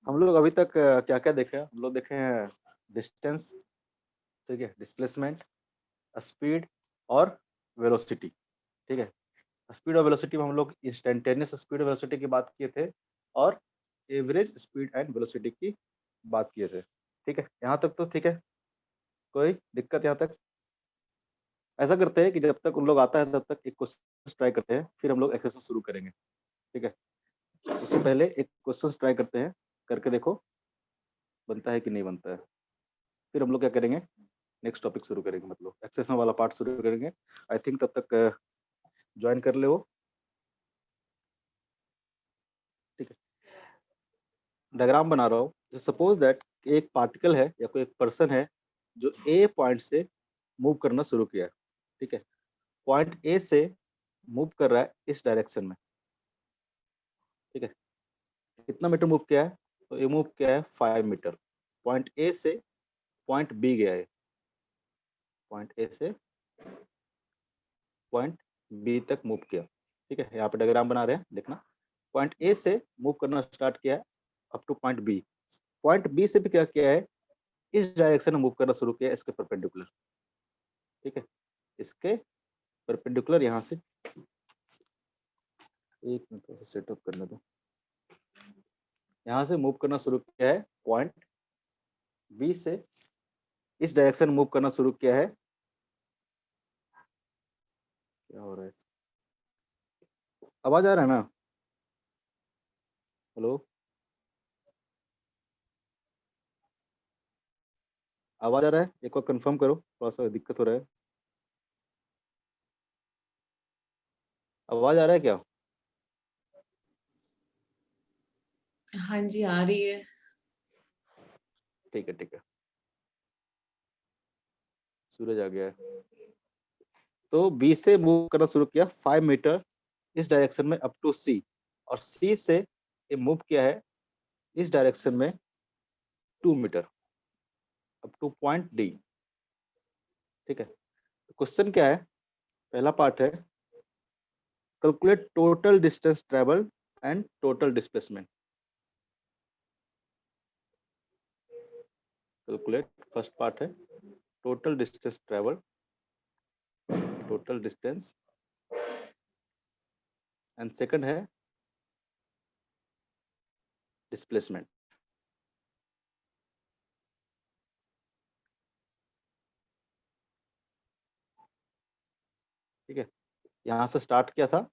हम लोग अभी तक क्या क्या देखे हैं? हम लोग देखे हैं डिस्टेंस, ठीक है, डिस्प्लेसमेंट, स्पीड और वेलोसिटी। ठीक है, स्पीड और वेलोसिटी में हम लोग इंस्टेंटेनियस स्पीड और वेलोसिटी की बात किए थे और एवरेज स्पीड एंड वेलोसिटी की बात किए थे। ठीक है, यहाँ तक तो ठीक है, कोई दिक्कत यहाँ तक? ऐसा करते हैं कि जब तक उन लोग आता है तब तक एक क्वेश्चन ट्राई करते हैं, फिर हम लोग एक्सरसाइज शुरू करेंगे। ठीक है, उससे पहले एक क्वेश्चन ट्राई करते हैं, करके देखो बनता है कि नहीं बनता है। फिर हम लोग क्या करेंगे, नेक्स्ट टॉपिक शुरू करेंगे, मतलब एक्सरसाइज वाला पार्ट शुरू करेंगे। आई थिंक तब तक ज्वाइन कर ले वो। ठीक है, डायग्राम बना रहा हूँ। सपोज दैट एक पार्टिकल है या कोई एक पर्सन है जो ए पॉइंट से मूव करना शुरू किया है। ठीक है, पॉइंट ए से मूव कर रहा है इस डायरेक्शन में। ठीक है, कितना मीटर मूव किया है? तो ये मूव किया है 5 मीटर। पॉइंट ए से पॉइंट बी गया है, पॉइंट ए से पॉइंट बी तक मूव किया। ठीक है, यहाँ पे डायग्राम बना रहे हैं, देखना। पॉइंट ए से मूव करना स्टार्ट किया है up to point B. Point B से भी क्या किया है, इस डायरेक्शन में मूव करना शुरू किया है, इसके परपेंडिकुलर। ठीक है, इसके परपेंडिकुलर यहाँ से, एक मिनट सेटअप करने दो। यहाँ से मूव करना शुरू किया है, पॉइंट बी से इस डायरेक्शन मूव करना शुरू किया है। क्या हो रहा है? आवाज आ रहा है ना? हेलो, आवाज आ रहा है? एक बार कंफर्म करो, थोड़ा सा दिक्कत हो रहा है। आवाज आ रहा है क्या? हाँ जी, आ रही है। ठीक है, ठीक है, सूरज आ गया है। तो बी से मूव करना शुरू किया 5 मीटर इस डायरेक्शन में अप टू सी, और सी से ये मूव किया है इस डायरेक्शन में 2 metre up to point D. ठीक है, क्वेश्चन क्या है? पहला पार्ट है calculate total distance travel and total displacement. Calculate, first part है total distance travel, total distance, and second है डिस्प्लेसमेंट। ठीक है, यहाँ से स्टार्ट किया था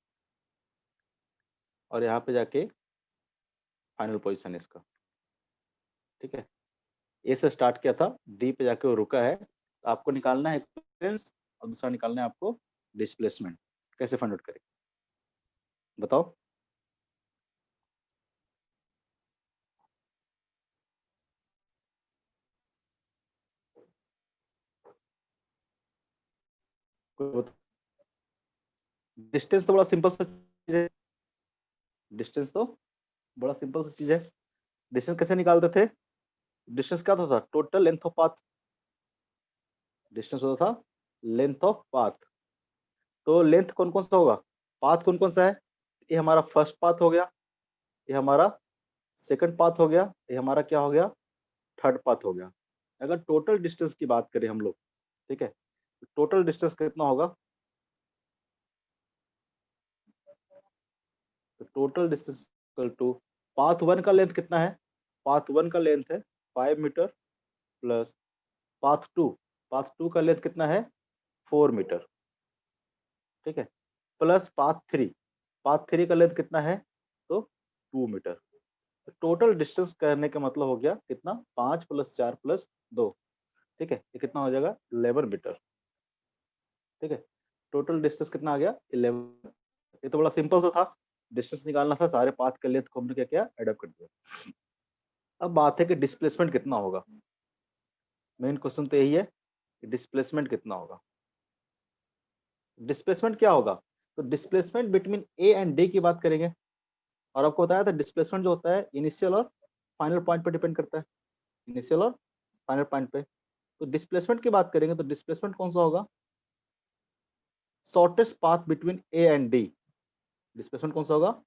और यहाँ पे जाके फाइनल पोजीशन है इसका। ठीक है, ए से स्टार्ट किया था, डी पे जाके वो रुका है। तो आपको निकालना है डिस्टेंस और दूसरा निकालना है आपको डिस्प्लेसमेंट। कैसे फाइंड आउट करें बताओ? डिस्टेंस तो बड़ा सिंपल सा चीज है, डिस्टेंस तो बड़ा सिंपल सा चीज है। डिस्टेंस कैसे निकालते थे? डिस्टेंस क्या होता था? Total length of path. Distance होता था लेंथ ऑफ पाथ। तो लेंथ कौन कौन सा होगा, पाथ कौन कौन सा है? ये हमारा फर्स्ट पाथ हो गया, ये हमारा सेकंड पाथ हो गया, ये हमारा क्या हो गया, थर्ड पाथ हो गया। अगर टोटल डिस्टेंस की बात करें हम लोग, ठीक है, टोटल डिस्टेंस कितना होगा? तो total distance equal to path one का लेंथ कितना है? पाथ वन का लेंथ है 5 metre, plus path two, path two का लेंथ कितना है? 4 मीटर। ठीक है, plus path three, path three का लेंथ कितना है? तो 2 मीटर। टोटल डिस्टेंस करने का मतलब हो गया कितना? 5 + 4 + 2। ठीक है, ये कितना हो जाएगा? 11 मीटर। ठीक है, टोटल डिस्टेंस कितना आ गया? 11। ये तो बड़ा सिंपल सा था, डिस्टेंस निकालना था, सारे पाथ के लेंथ को हमने क्या किया, एड अप कर दिया। अब बात है कि डिस्प्लेसमेंट कितना होगा। मेन क्वेश्चन तो यही है कि डिस्प्लेसमेंट कितना होगा। डिस्प्लेसमेंट क्या होगा? तो displacement between A and D की बात करेंगे। और आपको बताया था डिस्प्लेसमेंट जो होता है इनिशियल और फाइनल पॉइंट पे डिपेंड करता है, इनिशियल और फाइनल पॉइंट पे। तो डिस्प्लेसमेंट की बात करेंगे तो डिस्प्लेसमेंट कौन सा होगा? Shortest path between A and D. Displacement कौन सा होगा?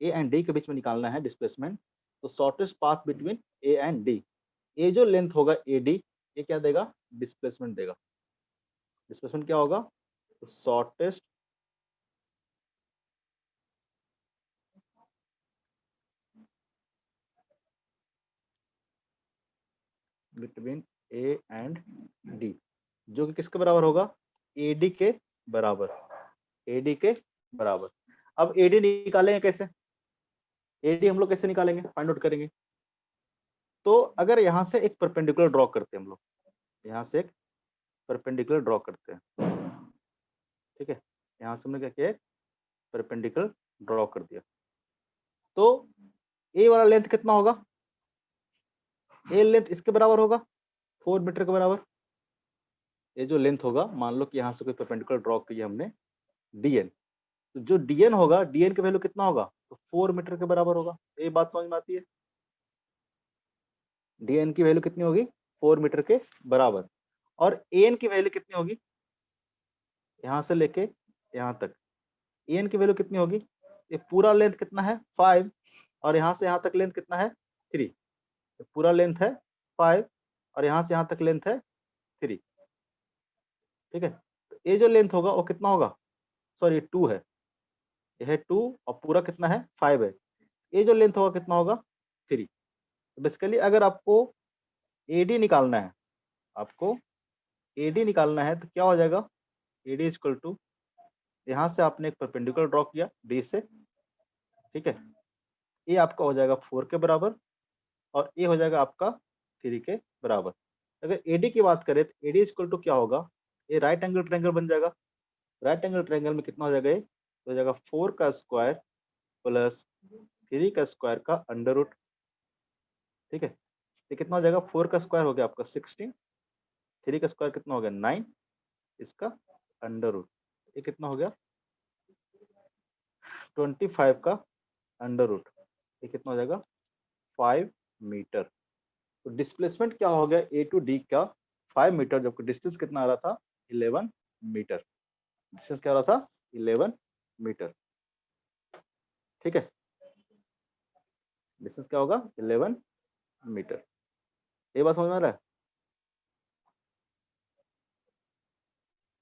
ए एंड डी के बीच में निकालना है डिस्प्लेसमेंट। तो shortest path between A and D, ये जो लेंथ होगा ए डी, ये क्या देगा, डिस्प्लेसमेंट देगा। डिस्प्लेसमेंट क्या होगा, तो shortest between A and D, जो कि किसके बराबर होगा, ए डी के बराबर, ए डी के बराबर। अब ए डी निकालेंगे कैसे, ए डी हम लोग कैसे निकालेंगे, फाइंड आउट करेंगे। तो अगर यहाँ से एक परपेंडिकुलर ड्रॉ करते हैं हम लोग, यहाँ से एक परपेंडिकुलर ड्रॉ करते हैं, ठीक है, यहाँ से हमने क्या किया, परपेंडिकुलर ड्रॉ कर दिया। तो ए वाला लेंथ कितना होगा, ए लेंथ इसके बराबर होगा 4 मीटर के बराबर। ये जो लेंथ होगा, मान लो कि यहाँ से कोई परपेंडिकुलर ड्रॉ किया हमने dn, तो जो dn होगा, dn का वैल्यू कितना होगा, तो 4 मीटर के बराबर होगा। ये बात समझ में आती है, dn की वैल्यू कितनी होगी, 4 मीटर के बराबर। और an की वैल्यू कितनी होगी, यहाँ से लेके यहाँ तक an की वैल्यू कितनी होगी, ये पूरा लेंथ कितना है 5, और यहाँ से यहाँ तक लेंथ कितना है 3, पूरा लेंथ है 5 और यहाँ से यहाँ तक लेंथ है 3, ठीक है। तो ये जो लेंथ होगा वो कितना होगा, सॉरी 2 है, यह 2 और पूरा कितना है 5 है, ये जो लेंथ होगा कितना होगा 3। तो बेसिकली अगर आपको AD निकालना है, आपको AD निकालना है, तो क्या हो जाएगा, AD इक्वल टू, यहाँ से आपने एक परपेंडिकुलर ड्रॉ किया D से, ठीक है, ये आपका हो जाएगा 4 के बराबर और ये हो जाएगा आपका 3 के बराबर। अगर AD की बात करें तो AD इक्वल टू क्या होगा, ये राइट एंगल ट्रायंगल बन जाएगा। राइट एंगल ट्रायंगल में कितना हो जाएगा, ये हो जाएगा 4 का स्क्वायर प्लस 3 का स्क्वायर का अंडर रूट, ठीक है। ये कितना हो जाएगा, 4 का स्क्वायर हो गया आपका 16, 3 का स्क्वायर कितना हो गया 9, इसका अंडर रूट, ये कितना हो गया 25 का अंडर रूट, ये कितना हो जाएगा 5 मीटर। तो डिस्प्लेसमेंट क्या हो गया ए टू डी का 5 मीटर, जबकि डिस्टेंस कितना आ रहा था 11 मीटर, डिस्टेंस क्या आ रहा था 11 मीटर, ठीक है, डिस्टेंस क्या होगा 11 मीटर। ये बात समझ में आ रहा है,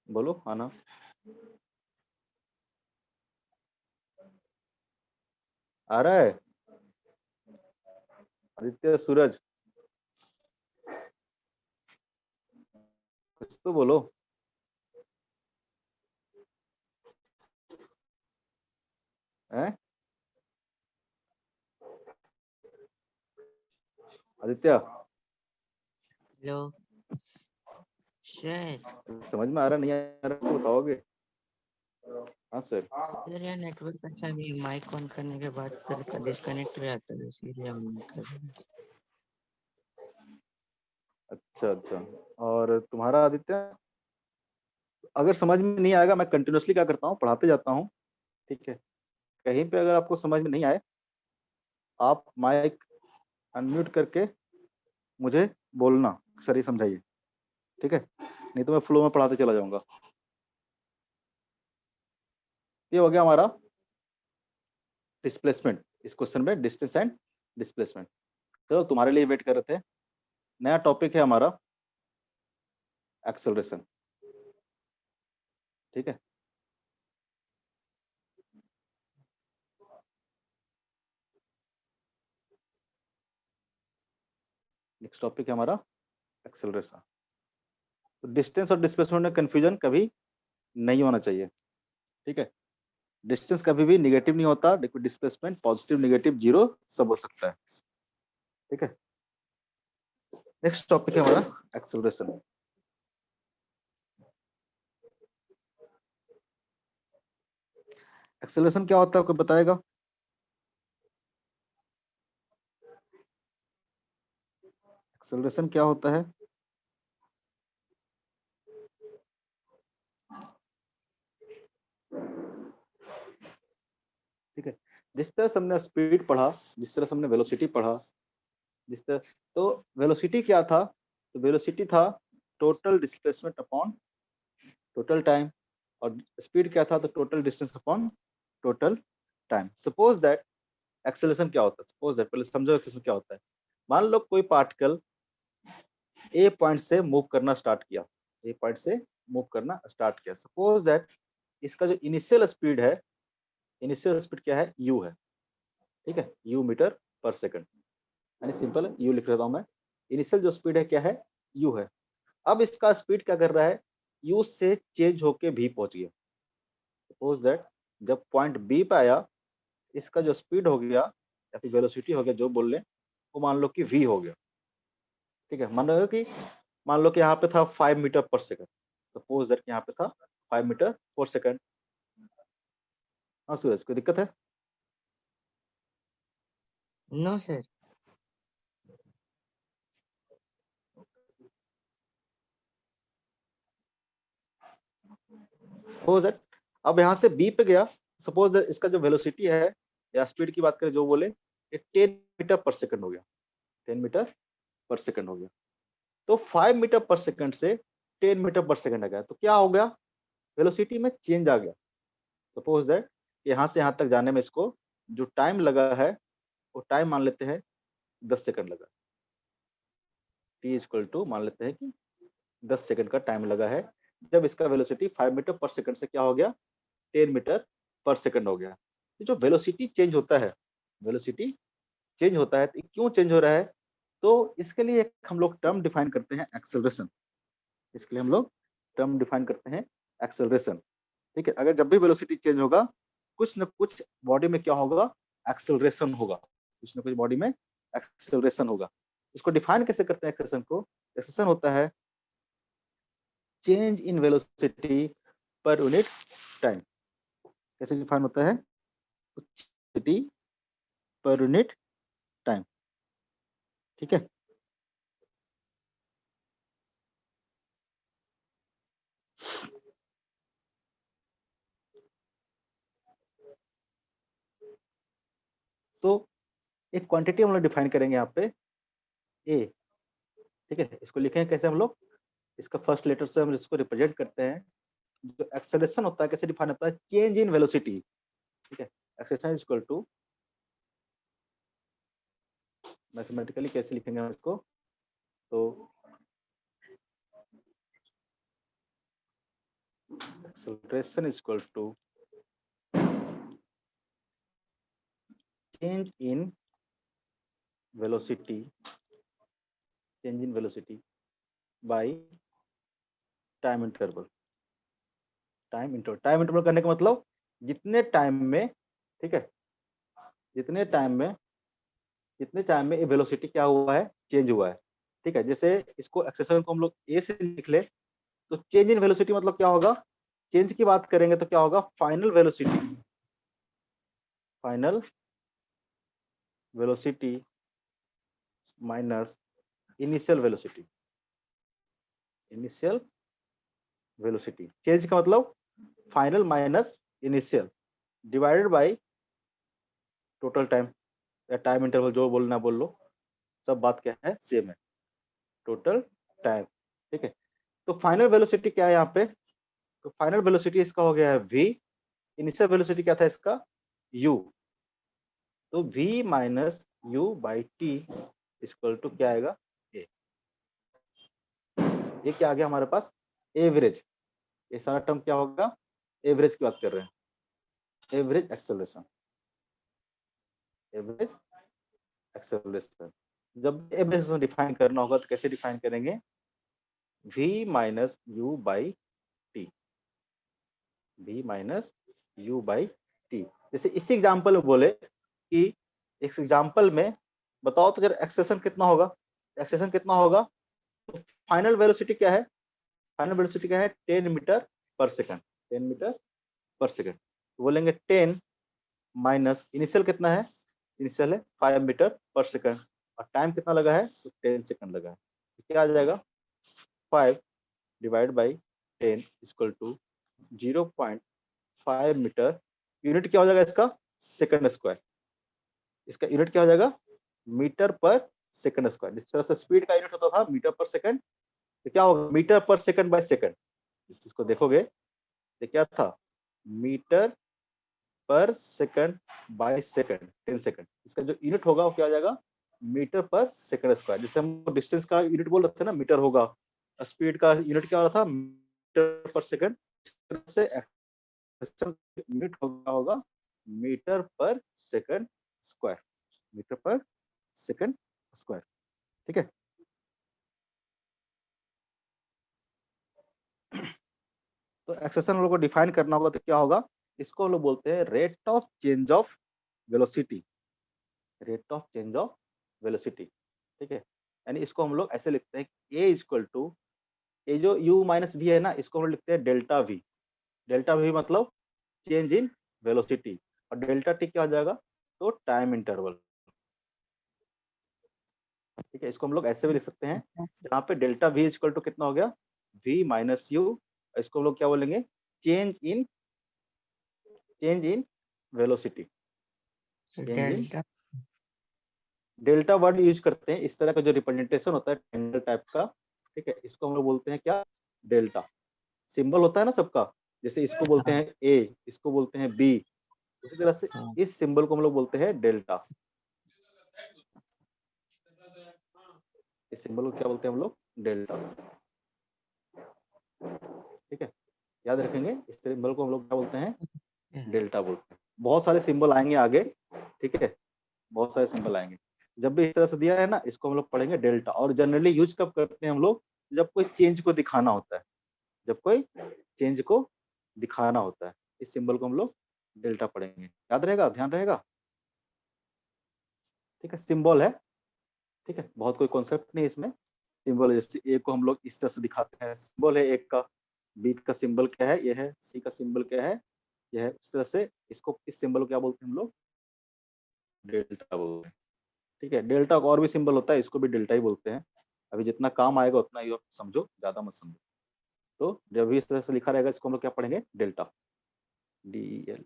बोलो आना। आ रहा है आदित्य, सूरज, कुछ तो बोलो। हैं आदित्य, हेलो सर। समझ में आ रहा नहीं आ रहा तो बताओगे। हाँ सर। सर यार नेटवर्क अच्छा नहीं, माइक ऑन करने के बाद फिर डिस्कनेक्ट हो जाता है, इसीलिए हम नहीं कर रहे हैं। अच्छा अच्छा, और तुम्हारा आदित्य, अगर समझ में नहीं आएगा, मैं कंटिन्यूअसली क्या करता हूँ, पढ़ाते जाता हूँ, ठीक है, कहीं पे अगर आपको समझ में नहीं आए, आप माइक अनम्यूट करके मुझे बोलना, सर ये समझाइए, ठीक है, नहीं तो मैं फ्लो में पढ़ाते चला जाऊंगा। ये हो गया हमारा डिस्प्लेसमेंट, इस क्वेश्चन में डिस्टेंस एंड डिस्प्लेसमेंट। तो तुम्हारे लिए वेट कर रहे थे, नया टॉपिक है हमारा एक्सेलरेशन, ठीक है। नेक्स्ट टॉपिक है हमारा एक्सेलरेशन। तो डिस्टेंस और डिस्प्लेसमेंट में कंफ्यूजन कभी नहीं होना चाहिए, ठीक है। डिस्टेंस कभी भी निगेटिव नहीं होता, डिस्प्लेसमेंट पॉजिटिव निगेटिव जीरो सब हो सकता है, ठीक है। नेक्स्ट टॉपिक है हमारा एक्सेलरेशन। एक्सेलरेशन क्या होता है कोई बताएगा, एक्सेलरेशन क्या होता है, ठीक है। जिस तरह से हमने स्पीड पढ़ा, जिस तरह से हमने वेलोसिटी पढ़ा, जिस तरह, तो वेलोसिटी क्या था, तो वेलोसिटी था total displacement upon total time, और स्पीड क्या था, तो total distance upon total time. Suppose that acceleration क्या होता है, सपोज दैट, पहले समझो एक्सेलरेशन क्या होता है। मान लो कोई पार्टिकल ए पॉइंट से मूव करना स्टार्ट किया, ए पॉइंट से मूव करना स्टार्ट किया, सपोज दैट इसका जो इनिशियल स्पीड है, इनिशियल स्पीड क्या है, यू है, ठीक है, यू मीटर पर सेकंड, यानी सिंपल है, यू लिख रहा हूं मैं। इनिशियल जो स्पीड है क्या है, यू है। अब इसका स्पीड क्या कर रहा है, यू से चेंज होके भी पहुंच गया। सपोज दैट जब पॉइंट बी पे आया, इसका जो स्पीड हो गया या फिर वेलोसिटी हो गया, जो बोल लें, वो मान लो कि v हो गया, ठीक है। मान लो कि यहाँ पे था 5 मीटर पर सेकंड, सपोज दैट यहाँ पे था 5 मीटर पर सेकंड। हाँ सूरज, कोई दिक्कत है? No sir. सपोज दैट अब यहाँ से बी पे गया, सपोज दैट इसका जो वेलोसिटी है या स्पीड की बात करें, जो बोले, ये 10 मीटर पर सेकंड हो गया, 10 मीटर पर सेकंड हो गया। तो 5 मीटर पर सेकंड से 10 मीटर पर सेकंड आ गया, तो क्या हो गया, वेलोसिटी में चेंज आ गया। सपोज दैट यहाँ से यहाँ तक जाने में इसको जो टाइम लगा है, वो टाइम मान लेते हैं 10 सेकंड लगा, t इक्वल टू मान लेते हैं कि 10 सेकंड का टाइम लगा है, जब इसका वेलोसिटी 5 मीटर पर सेकंड से क्या हो गया, 10 मीटर पर सेकंड हो गया। तो जो वेलोसिटी चेंज होता है, वेलोसिटी चेंज होता है, तो क्यों चेंज हो रहा है, तो इसके लिए एक हम लोग टर्म डिफाइन करते हैं, एक्सेलरेशन। इसके लिए हम लोग टर्म डिफाइन करते हैं, एक्सेलरेशन, ठीक है। अगर जब भी वेलोसिटी चेंज होगा, कुछ न कुछ बॉडी में क्या होगा, एक्सेलरेशन होगा, कुछ न कुछ बॉडी में एक्सेलरेशन होगा। इसको डिफाइन कैसे करते हैं एक्सेलरेशन को, एक्सेलरेशन होता है change in velocity per unit time. कैसे डिफाइन होता है, वेलोसिटी पर यूनिट टाइम, ठीक है। तो एक क्वांटिटी हम लोग डिफाइन करेंगे यहाँ पे, ए, ठीक है। इसको लिखेंगे कैसे हम लोग, इसका फर्स्ट लेटर से हम इसको रिप्रेजेंट करते हैं। जो एक्सेलरेशन होता है कैसे डिफाइन होता है, चेंज इन वेलोसिटी, ठीक है। Acceleration is equal to, mathematically कैसे लिखेंगे हम इसको, तो acceleration is equal to change in velocity, change in velocity by time interval. Time interval करने का मतलब जितने टाइम में, ठीक है, जितने टाइम में ये वेलोसिटी क्या हुआ है, चेंज हुआ है, ठीक है। जैसे इसको एक्सेलरेशन को हम लोग ए से लिख ले, तो चेंज इन वेलोसिटी मतलब क्या होगा, चेंज की बात करेंगे तो क्या होगा, final velocity minus initial velocity. Change का मतलब final minus initial divided by total time या टाइम इंटरवल, जो बोलना बोल लो, सब बात क्या है, सेम है, टोटल टाइम, ठीक है। तो फाइनल वेलोसिटी क्या है यहाँ पे, तो फाइनल वेलोसिटी इसका हो गया है v, इनिशियल वेलोसिटी क्या था इसका, u, तो v minus u by t equal to क्या आएगा, a। ये क्या आ गया हमारे पास, एवरेज। ये सारा टर्म क्या होगा, एवरेज की बात कर रहे हैं, एवरेज एक्सेलरेशन, एवरेज एक्सेलरेशन। जब एवरेज डिफाइन करना होगा तो कैसे डिफाइन करेंगे, v minus u by T, v minus u by T. जैसे इसी एग्जांपल में बोले कि इस एग्जांपल में बताओ तो जरा एक्सेलरेशन कितना होगा, एक्सेलरेशन कितना होगा, तो फाइनल वेलोसिटी क्या है, फाइनल वेलोसिटी क्या है, 10 मीटर पर सेकंड, 10 मीटर पर सेकंड। तो बोलेंगे 10 माइनस इनिशियल कितना है, इनिशियल है 5 मीटर पर सेकंड, और टाइम कितना लगा है, तो 10 सेकंड लगा है। तो क्या आ जाएगा, 5 divide by 10 equal to 0.5 metre. Unit क्या हो जाएगा इसका, सेकंड स्क्वायर। इसका यूनिट क्या हो जाएगा, मीटर पर सेकंड स्क्वायर। जिस तरह से स्पीड का यूनिट होता था मीटर पर सेकंड, तो क्या होगा, मीटर पर सेकंड बाय सेकंड। इसको देखोगे तो क्या था, मीटर पर सेकंड बाय सेकंड 10 सेकंड। इसका जो यूनिट होगा वो क्या आ जाएगा, मीटर पर सेकंड स्क्वायर। जैसे हम डिस्टेंस का यूनिट बोल रहे थे ना, मीटर होगा, स्पीड का यूनिट क्या हो रहा था, मीटर पर सेकंड, से यूनिट होगा मीटर पर सेकंड स्क्वायर, मीटर पर सेकंड स्क्वायर। ठीक है, तो एक्सेलेरेशन हम लोग को डिफाइन करना होगा, तो क्या होगा, इसको हम लोग बोलते हैं rate of change of velocity, rate of change of velocity. ठीक है, यानी इसको हम लोग ऐसे लिखते हैं, ए इक्वल टू, ये जो u माइनस वी है ना, इसको हम लोग लिखते हैं डेल्टा वी। डेल्टा वी मतलब चेंज इन वेलोसिटी, और डेल्टा टी क्या हो जाएगा, तो टाइम इंटरवल। ठीक है, इसको हम लोग ऐसे भी लिख सकते हैं, जहाँ पे डेल्टा वी इक्वल टू कितना हो गया, v माइनस यू, इसको हम लोग क्या बोलेंगे, change in velocity. Delta delta word use करते हैं, इस तरह का जो रिप्रेजेंटेशन होता है ट्रायंगल टाइप का। ठीक है, इसको हम लोग बोलते हैं क्या, डेल्टा। सिंबल होता है ना सबका, जैसे इसको बोलते हैं ए, इसको बोलते हैं बी, उसी तरह से हाँ। इस सिंबल को हम लोग बोलते हैं डेल्टा। इस सिंबल को क्या बोलते हैं हम लोग, डेल्टा। ठीक है, याद रखेंगे, इस सिंबल को हम लोग क्या बोलते हैं, डेल्टा बोलते हैं। बहुत सारे सिंबल आएंगे आगे, ठीक है, बहुत सारे सिंबल आएंगे। जब भी इस तरह से दिया है ना, इसको हम लोग पढ़ेंगे डेल्टा। और जनरली यूज कब करते हैं हम लोग, जब कोई चेंज को दिखाना होता है, जब कोई चेंज को दिखाना होता है, इस सिंबल को हम लोग डेल्टा पढ़ेंगे। याद रहेगा, ध्यान रहेगा। ठीक है, सिंबल है, ठीक है, बहुत कोई कॉन्सेप्ट नहीं इसमें। सिंबल, जैसे ए को हम लोग इस तरह से दिखाते हैं, सिंबल है एक का, बी का सिंबल क्या है, ये है, सी का सिंबल क्या है, यह है। इस तरह से इसको, इस सिंबल को क्या बोलते हैं हम लोग, डेल्टा बोलते हैं। ठीक है, डेल्टा का और भी सिंबल होता है, इसको भी डेल्टा ही बोलते हैं। अभी जितना काम आएगा उतना ही आप समझो, ज्यादा मत समझो। तो जब भी इस तरह से लिखा रहेगा, इसको हम लोग क्या पढ़ेंगे, डेल्टा, DL।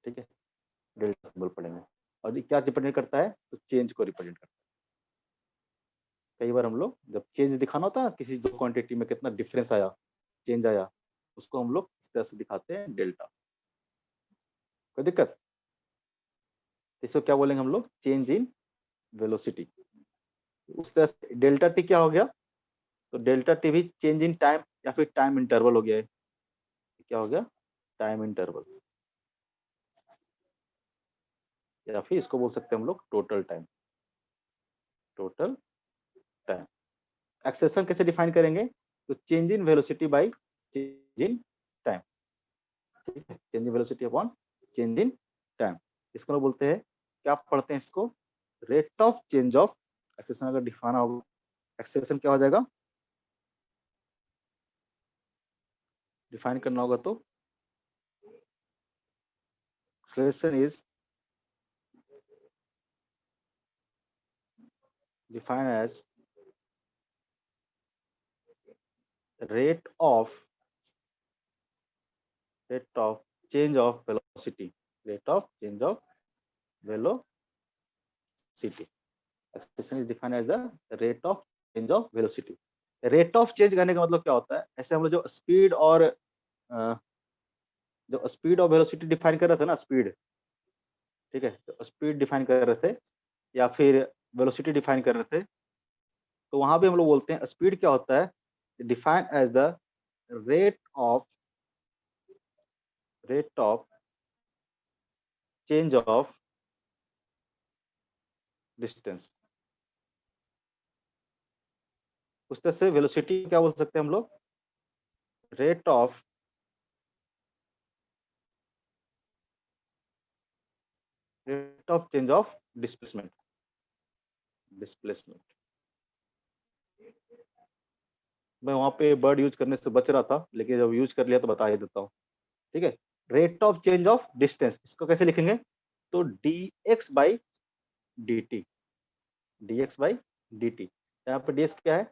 ठीक है, डेल्टा सिंबल पढ़ेंगे। और ये क्या रिप्रेजेंट करता है, तो चेंज को रिप्रेजेंट करता है। कई बार हम लोग जब चेंज दिखाना होता है ना, किसी दो क्वांटिटी में कितना डिफरेंस आया, चेंज आया, उसको हम लोग इस तरह से दिखाते हैं, डेल्टा। कोई दिक्कत, इसको क्या बोलेंगे हम लोग, चेंज इन वेलोसिटी। उस तरह से डेल्टा टी क्या हो गया, तो डेल्टा टी भी चेंज इन टाइम या फिर टाइम इंटरवल हो गया है। क्या हो गया, टाइम इंटरवल, या फिर इसको बोल सकते हैं हम लोग total time, total time. Acceleration कैसे डिफाइन करेंगे, तो change in velocity by change in time. ठीक है, change in velocity upon change in time, इसको लोग बोलते हैं, क्या पढ़ते हैं इसको, rate of change of. Acceleration अगर डिफाइन होगा, एक्सेलेरेशन क्या हो जाएगा, डिफाइन करना होगा, तो acceleration is defined as rate of change of velocity, rate of change of velocity. Acceleration is defined as the rate of change of velocity. Rate of change करने का मतलब क्या होता है, ऐसे हम लोग जो स्पीड और वेलोसिटी डिफाइन कर रहे थे ना, स्पीड, ठीक है, तो स्पीड डिफाइन कर रहे थे या फिर वेलोसिटी डिफाइन कर रहे थे, तो वहां भी हम लोग बोलते हैं स्पीड क्या होता है, define as the rate of change of distance. उस तरह से वेलोसिटी क्या बोल सकते हैं हम लोग, rate of change of displacement. मैं वहां पे वर्ड यूज करने से बच रहा था, लेकिन जब यूज कर लिया तो बता ही देता हूँ। ठीक है, rate of change of distance, इसको कैसे लिखेंगे, तो dx by dt, dx by dt। यहाँ पे dx क्या है,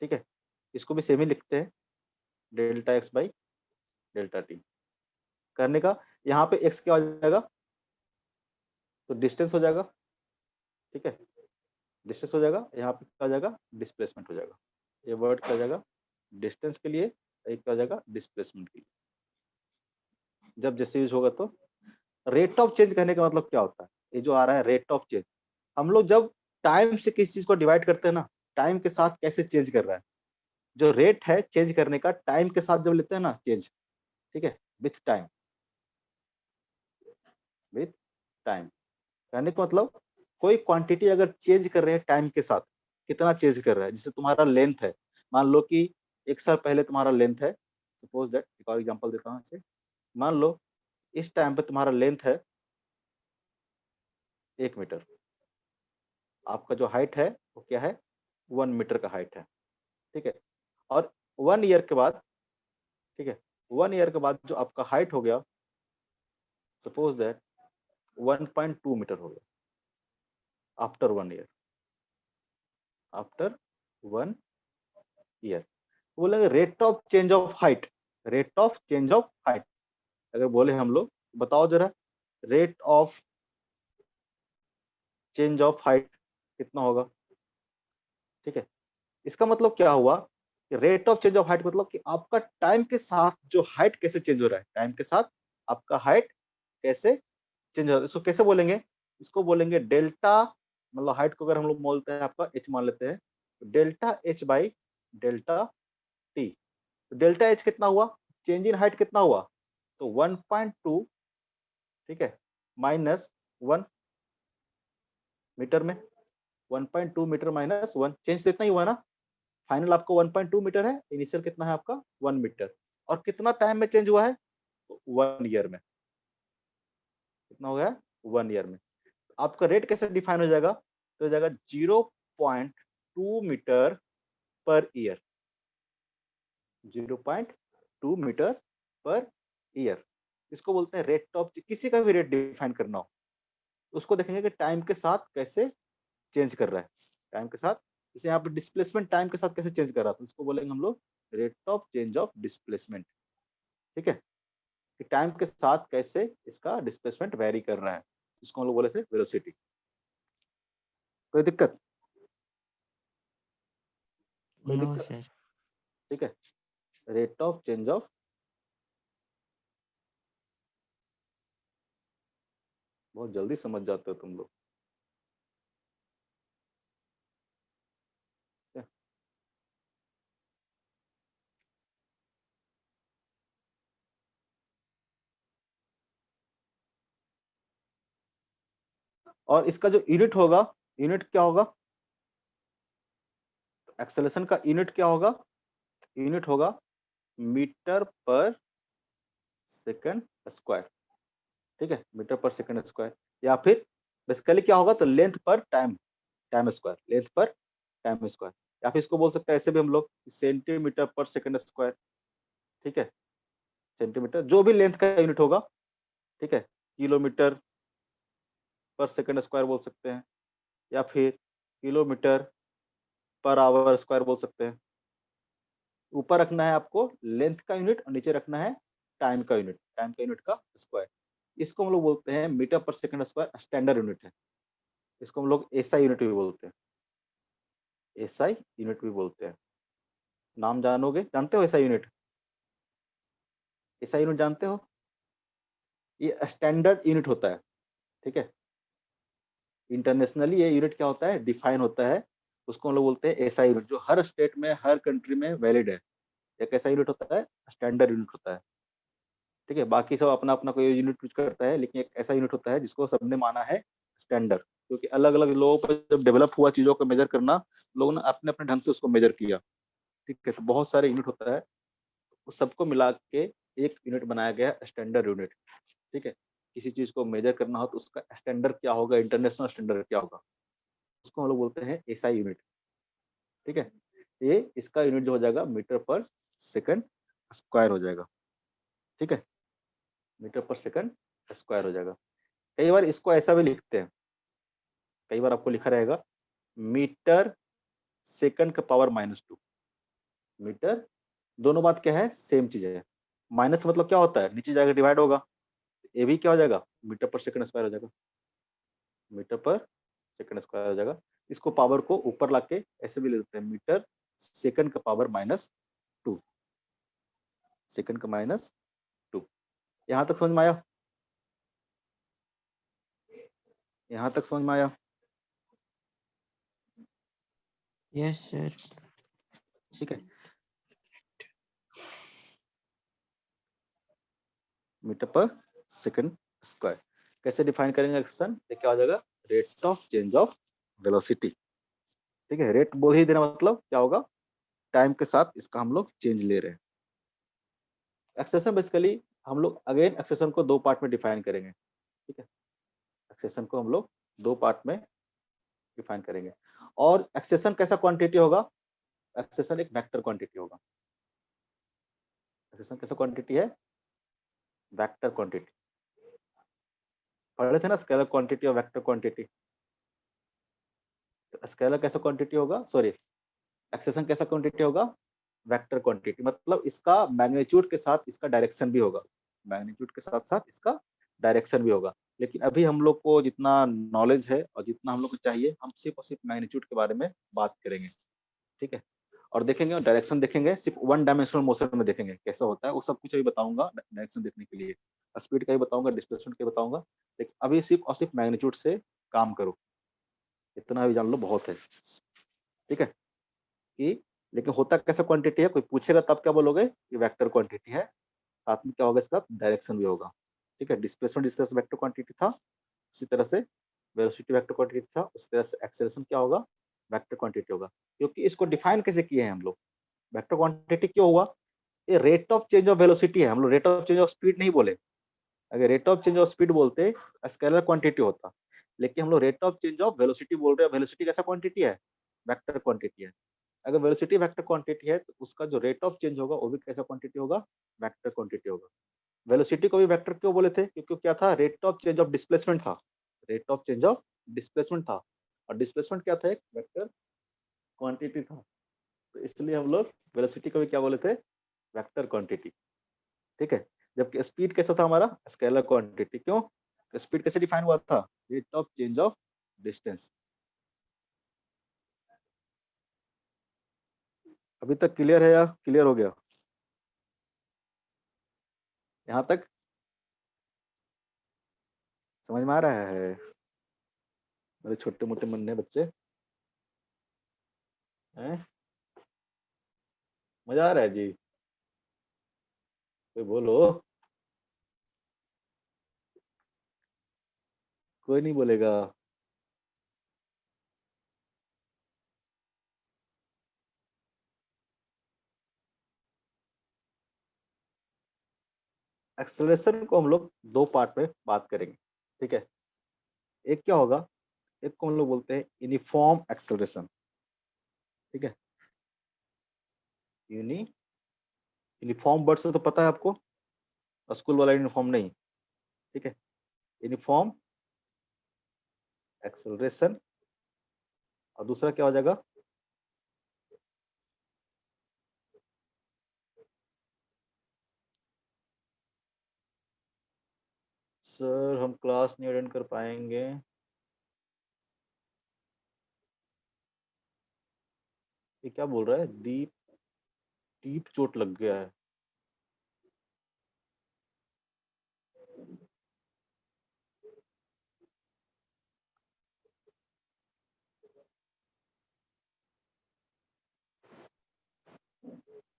ठीक है, इसको भी सेम ही लिखते हैं, delta x by delta T. करने का, यहाँ पे x क्या हो जाएगा, तो डिस्टेंस हो जाएगा। ठीक है, डिस्टेंस हो जाएगा, यहाँ पे क्या हो जाएगा, डिस्प्लेसमेंट हो जाएगा। ये वर्ड क्या हो जाएगा, डिस्टेंस के लिए एक क्या हो जाएगा डिस्प्लेसमेंट के लिए। जब जैसे यूज होगा तो रेट ऑफ चेंज करने का मतलब क्या होता है, ये जो आ रहा है रेट ऑफ चेंज, हम लोग जब टाइम से किसी चीज को डिवाइड करते हैं ना, टाइम के साथ कैसे चेंज कर रहा है, जो रेट है चेंज करने का टाइम के साथ जब लेते हैं ना चेंज, ठीक है, विथ टाइम, विथ टाइम कहने का मतलब कोई क्वांटिटी अगर चेंज कर रहे हैं टाइम के साथ, कितना चेंज कर रहा है, जैसे तुम्हारा लेंथ है, मान लो कि 1 साल पहले तुम्हारा लेंथ है, सपोज दैट, एक और एग्जांपल देता हूँ इसे, मान लो इस टाइम पे तुम्हारा लेंथ है 1 मीटर, आपका जो हाइट है वो क्या है 1 मीटर का हाइट है, ठीक है, और 1 ईयर के बाद, ठीक है, 1 ईयर के बाद जो आपका हाइट हो गया, सपोज दैट 1.2 मीटर हो गया आफ्टर 1 ईयर, आफ्टर 1 ईयर बोलेंगे rate of change of height, rate of change of height, अगर बोले हम लोग बताओ जरा rate of change of height कितना होगा, ठीक है, इसका मतलब क्या हुआ कि rate of change of height मतलब कि आपका टाइम के साथ जो हाइट कैसे चेंज हो रहा है, टाइम के साथ आपका हाइट कैसे चेंज हो रहा है, इसको कैसे बोलेंगे, इसको बोलेंगे डेल्टा, मतलब हाइट को अगर हम लोग बोलते हैं आपका एच मान लेते हैं, तो delta H by delta T, तो डेल्टा एच कितना हुआ, चेंज इन हाइट कितना हुआ, तो 1.2, ठीक है, माइनस 1 मीटर में, 1.2 मीटर माइनस 1, चेंज तो इतना ही हुआ ना, फाइनल आपका 1.2 मीटर है, इनिशियल कितना है आपका 1 मीटर, और कितना टाइम में चेंज हुआ है, 1 ईयर में, कितना हो गया 1 ईयर में, आपका रेट कैसे डिफाइन हो जाएगा, तो हो जाएगा 0.2 metre per year, 0.2 metre per year, इसको बोलते हैं रेट ऑफ, किसी का भी रेट डिफाइन करना हो उसको देखेंगे कि टाइम के साथ कैसे चेंज कर रहा है, टाइम के साथ, जैसे यहाँ पे डिस्प्लेसमेंट टाइम के साथ कैसे चेंज कर रहा है, तो इसको बोलेंगे हम लोग rate of change of displacement, ठीक है, कि टाइम के साथ कैसे इसका डिस्प्लेसमेंट वेरी कर रहा है, इसको हम लोग बोले थे वेलोसिटी। कोई दिक्कत, कोई नो दिक्कत, सर। ठीक है, रेट ऑफ चेंज ऑफ, बहुत जल्दी समझ जाते हो तुम लोग, ठीक है? और इसका जो यूनिट होगा, यूनिट क्या होगा, एक्सेलरेशन का यूनिट क्या होगा, यूनिट होगा मीटर पर सेकंड स्क्वायर, ठीक है, मीटर पर सेकंड स्क्वायर, या फिर बेसिकली क्या होगा, तो लेंथ पर टाइम, टाइम स्क्वायर, लेंथ पर टाइम स्क्वायर, या फिर इसको बोल सकते हैं ऐसे भी हम लोग सेंटीमीटर पर सेकंड स्क्वायर, ठीक है, सेंटीमीटर जो भी लेंथ का यूनिट होगा, ठीक है, किलोमीटर पर सेकंड स्क्वायर बोल सकते हैं, या फिर किलोमीटर पर आवर स्क्वायर बोल सकते हैं, ऊपर रखना है आपको लेंथ का यूनिट और नीचे रखना है टाइम का यूनिट, टाइम का यूनिट का स्क्वायर, इसको हम लोग बोलते हैं मीटर पर सेकंड स्क्वायर, स्टैंडर्ड यूनिट है, इसको हम लोग एसआई यूनिट भी बोलते हैं, एसआई यूनिट भी बोलते हैं, नाम जानोगे, जानते हो एसआई यूनिट, एसआई यूनिट जानते हो, ये स्टैंडर्ड यूनिट होता है, ठीक है, इंटरनेशनली ये यूनिट क्या होता है डिफाइन होता है, उसको हम लोग बोलते हैं एसआई यूनिट, जो हर स्टेट में हर कंट्री में वैलिड है, एक ऐसा यूनिट होता है, स्टैंडर्ड यूनिट होता है, ठीक है, बाकी सब अपना अपना कोई यूनिट यूज करता है, लेकिन एक ऐसा यूनिट होता है जिसको सबने माना है स्टैंडर्ड, क्योंकि अलग अलग लोगों पर जब डेवलप हुआ चीजों को मेजर करना, लोगों ने अपने अपने ढंग से उसको मेजर किया, ठीक है, तो बहुत सारे यूनिट होता है, उस सबको मिला के एक यूनिट बनाया गया स्टैंडर्ड यूनिट, ठीक है, किसी चीज को मेजर करना हो तो उसका स्टैंडर्ड क्या होगा, इंटरनेशनल स्टैंडर्ड क्या होगा, उसको हम लोग बोलते हैं एसआई यूनिट, ठीक है, ये इसका यूनिट जो हो जाएगा मीटर पर सेकंड स्क्वायर हो जाएगा, ठीक है, मीटर पर सेकंड स्क्वायर हो जाएगा, कई बार इसको ऐसा भी लिखते हैं, कई बार आपको लिखा रहेगा मीटर सेकंड का पावर -2, मीटर, दोनों बात क्या है सेम चीज है, माइनस मतलब क्या होता है नीचे जाकर डिवाइड होगा, ये भी क्या हो जाएगा मीटर पर सेकंड स्क्वायर हो जाएगा, मीटर पर सेकंड स्क्वायर हो जाएगा, इसको पावर को ऊपर लाके ऐसे भी लिख देते हैं मीटर सेकंड का पावर -2, सेकंड का -2। यहाँ तक समझ में आया? यहाँ तक समझ में आया? Yes sir. ठीक है, मीटर पर सेकंड स्क्वायर कैसे डिफाइन करेंगे एक्सप्रेशन? ये क्या हो जाएगा? Rate of change of velocity. ठीक है, रेट बोल ही देना, मतलब क्या होगा? टाइम के साथ इसका हम लोग चेंज ले रहे हैं। एक्सप्रेशन बेसिकली हम लोग अगेन एक्सप्रेशन को दो पार्ट में डिफाइन करेंगे। ठीक है, एक्सप्रेशन को हम लोग दो पार्ट में डिफाइन करेंगे। और एक्सप्रेशन कैसा क्वांटिटी होगा? एक्सप्रेशन एक वेक्टर क्वांटिटी होगा। एक्सप्रेशन कैसा क्वांटिटी है? Vector quantity. पढ़ रहे थे ना स्केलर क्वांटिटी और वेक्टर क्वांटिटी। स्केलर कैसा क्वांटिटी होगा? सॉरी, एक्सेशन कैसा क्वांटिटी होगा? Vector quantity. मतलब इसका मैग्नीट्यूड के साथ इसका डायरेक्शन भी होगा, मैग्नीट्यूड के साथ साथ इसका डायरेक्शन भी होगा। लेकिन अभी हम लोग को जितना नॉलेज है और जितना हम लोग को चाहिए, हम सिर्फ और सिर्फ मैग्नीट्यूड के बारे में बात करेंगे। ठीक है, और देखेंगे और डायरेक्शन देखेंगे, सिर्फ वन डायमेंशनल मोशन में देखेंगे कैसा होता है। वो सब कुछ अभी बताऊंगा डायरेक्शन देखने के लिए, स्पीड का ही बताऊंगा, डिस्प्लेसमेंट का बताऊंगा। लेकिन अभी सिर्फ और सिर्फ मैग्नीट्यूड से काम करो, इतना अभी जान लो बहुत है। ठीक है, कि लेकिन होता कैसा क्वांटिटी है? कोई पूछेगा तब क्या बोलोगे? कि वेक्टर क्वांटिटी है, साथ में क्या होगा? इसका डायरेक्शन भी होगा। ठीक है, डिस्प्लेसमेंट जिस तरह से वेक्टर क्वांटिटी था, उसी तरह से वेलोसिटी वेक्टर क्वांटिटी था, उसी तरह से एक्सेलरेशन क्या होगा? वेक्टर क्वांटिटी होगा। क्योंकि इसको डिफाइन कैसे किए हैं हम लोग? वेक्टर क्वांटिटी क्यों हुआ? ये rate of change of velocity है, हम लोग rate of change of speed नहीं बोले। अगर rate of change of speed बोलते स्केलर क्वांटिटी होता, लेकिन हम लोग rate of change of velocity बोल रहे हैं। वेलोसिटी कैसा क्वांटिटी है? वेक्टर क्वांटिटी है। अगर वेलोसिटी वेक्टर क्वांटिटी है तो उसका जो रेट ऑफ चेंज होगा वो भी कैसा क्वांटिटी होगा? वेक्टर क्वांटिटी होगा। वेलोसिटी को भी वेक्टर क्यों बोले थे? क्योंकि क्या था? Rate of change of displacement था, rate of change of displacement था, और डिस्प्लेसमेंट क्या था? एक वेक्टर क्वांटिटी था। तो इसलिए हम लोग वेलोसिटी को भी क्या बोले थे? Vector quantity. ठीक है, जबकि स्पीड कैसा था हमारा? Scalar quantity. क्यों? स्पीड कैसे डिफाइन हुआ था? Rate of change of distance. अभी तक क्लियर है या क्लियर हो गया यहाँ तक? समझ में आ रहा है मेरे छोटे मोटे मुन्ने बच्चे? हैं? मजा आ रहा है जी? कोई बोलो। कोई नहीं बोलेगा। एक्सेलरेशन को हम लोग दो पार्ट में बात करेंगे। ठीक है, एक क्या होगा? एक को हम लोग बोलते हैं यूनिफॉर्म एक्सेलरेशन। ठीक है, यूनिफॉर्म वर्ड से तो पता है आपको, स्कूल वाला यूनिफॉर्म नहीं। ठीक है, यूनिफॉर्म एक्सेलरेशन। और दूसरा क्या हो जाएगा? सर हम क्लास नहीं अटेंड कर पाएंगे। ये क्या बोल रहा है? दीप डीप चोट लग गया है।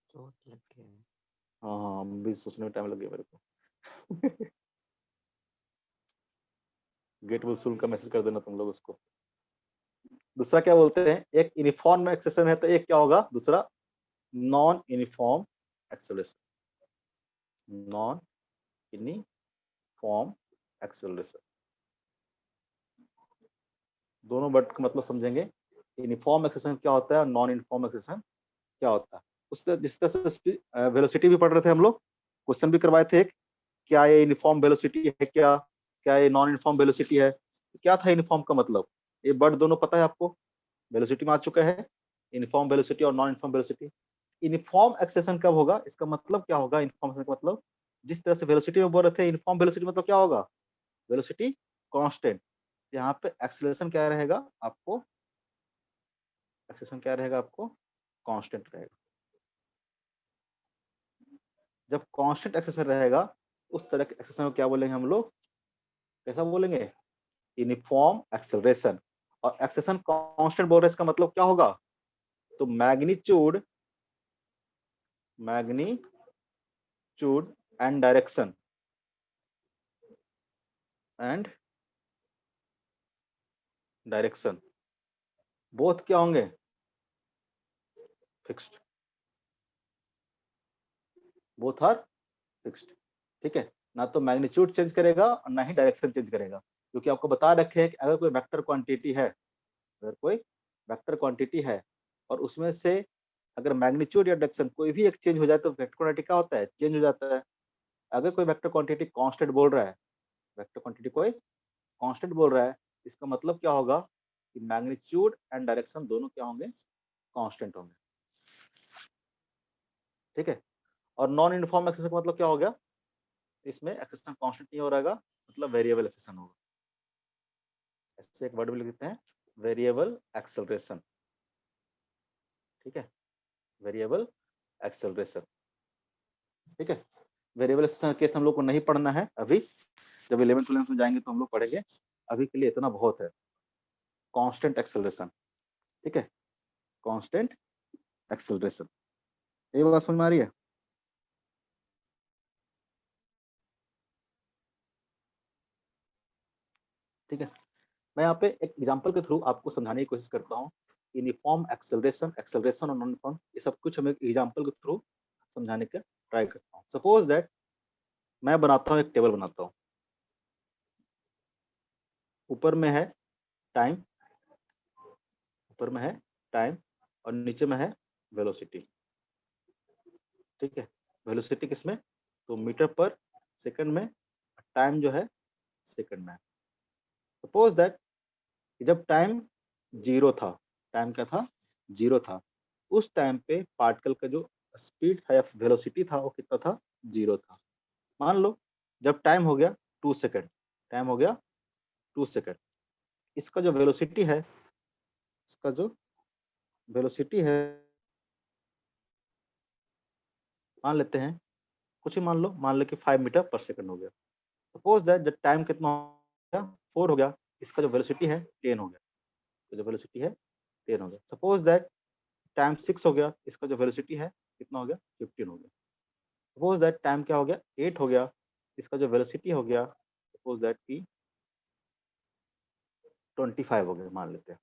चोट लग गया है। हाँ हाँ, हम भी सोचने में टाइम लग गया मेरे को। गेट वसूल का मैसेज कर देना तुम लोग उसको। दूसरा क्या बोलते हैं? एक यूनिफॉर्म एक्सेलरेशन है तो एक क्या होगा? दूसरा non uniform acceleration. Non uniform acceleration. दोनों वर्ड का मतलब समझेंगे। यूनिफॉर्म एक्सेलरेशन क्या होता है और नॉन यूनिफॉर्म एक्सेलरेशन क्या होता है। उस तरह जिस तरह से वेलोसिटी भी पढ़ रहे थे हम लोग, क्वेश्चन भी करवाए थे। क्या ये यूनिफॉर्म वेलोसिटी है? क्या क्या ये नॉन यूनिफॉर्म वेलोसिटी है? क्या था यूनिफॉर्म का मतलब? ये वर्ड दोनों पता है आपको? वेलोसिटी में आ चुका है, यूनिफॉर्म वेलोसिटी और non uniform velocity. Uniform acceleration कब होगा? इसका मतलब क्या होगा? यूनिफॉर्म का मतलब जिस तरह से वेलोसिटी में बोल रहे थे, यूनिफॉर्म वेलोसिटी मतलब क्या होगा? Velocity constant. यहाँ पे एक्सेलरेशन क्या रहेगा आपको? एक्सेलरेशन क्या रहेगा आपको? कांस्टेंट रहेगा। जब कांस्टेंट एक्सेलरेशन रहेगा उस तरह के एक्सेलरेशन को क्या बोलेंगे हम लोग, कैसा बोलेंगे, यूनिफॉर्म एक्सेलरेशन। और एक्सेलरेशन कांस्टेंट बोल रहे हैं, इसका मतलब क्या होगा, तो मैग्नीट्यूड एंड डायरेक्शन बोथ क्या होंगे, फिक्स्ड, बोथ आर फिक्स्ड। ठीक है, ना तो मैग्नीट्यूड चेंज करेगा और ना ही डायरेक्शन चेंज करेगा, क्योंकि आपको बता रखे हैं कि अगर कोई वेक्टर क्वांटिटी है, और उसमें से अगर मैग्नीट्यूड या डायरेक्शन कोई भी एक चेंज हो जाए तो वेक्टर क्वांटिटी क्या होता है, चेंज हो जाता है। अगर कोई वेक्टर क्वांटिटी कांस्टेंट बोल रहा है, इसका मतलब क्या होगा कि मैग्नीट्यूड एंड डायरेक्शन दोनों क्या होंगे, कांस्टेंट होंगे। ठीक है, और नॉन यूनिफॉर्म एक्सेलरेशन का मतलब क्या हो गया, इसमें एक्सेलरेशन कांस्टेंट नहीं हो रहेगा, मतलब वेरिएबल एक्सेलरेशन होगा। ऐसे एक वर्ड भी लिखते हैं, वेरिएबल एक्सेलरेशन। ठीक है, वेरिएबल एक्सेलरेशन। ठीक है, वेरिएबल एक्सेलरेशन केस हम लोग को नहीं पढ़ना है अभी, जब 11th में जाएंगे तो हम लोग पढ़ेंगे, अभी के लिए इतना बहुत है। कांस्टेंट एक्सेलरेशन, ठीक है, कांस्टेंट एक्सेलरेशन, ये बात समझ में आ रही है। ठीक है, मैं यहाँ पे एक एग्जांपल के थ्रू आपको समझाने की कोशिश करता हूँ। यूनिफॉर्म एक्सेलरेशन और नॉन यूनिफॉर्म, ये सब कुछ हम एक एग्जांपल के थ्रू समझाने का ट्राई करता हूँ। सपोज दैट मैं बनाता हूँ, एक टेबल बनाता हूँ, ऊपर में है टाइम, और नीचे में है वेलोसिटी। ठीक है, वेलोसिटी किसमें, तो मीटर पर सेकंड में, टाइम जो है सेकंड में। सपोज दैट जब टाइम जीरो था, टाइम क्या था, जीरो था, उस टाइम पे पार्टिकल का जो स्पीड था या वेलोसिटी था वो कितना था, जीरो था। मान लो जब टाइम हो गया 2 सेकंड, इसका जो वेलोसिटी है, मान लेते हैं कुछ ही मान लो कि 5 मीटर पर सेकंड हो गया। सपोज दैट जब टाइम कितना हो गया, 4 हो गया, इसका जो वेलोसिटी है 10 हो गया, सपोज दैट टाइम 6 हो गया, इसका जो वेलोसिटी है कितना हो गया, 15 हो गया। सपोज दैट टाइम क्या हो गया, 8 हो गया, इसका जो वेलोसिटी हो गया, सपोज दैट की 25 हो गया, मान लेते हैं।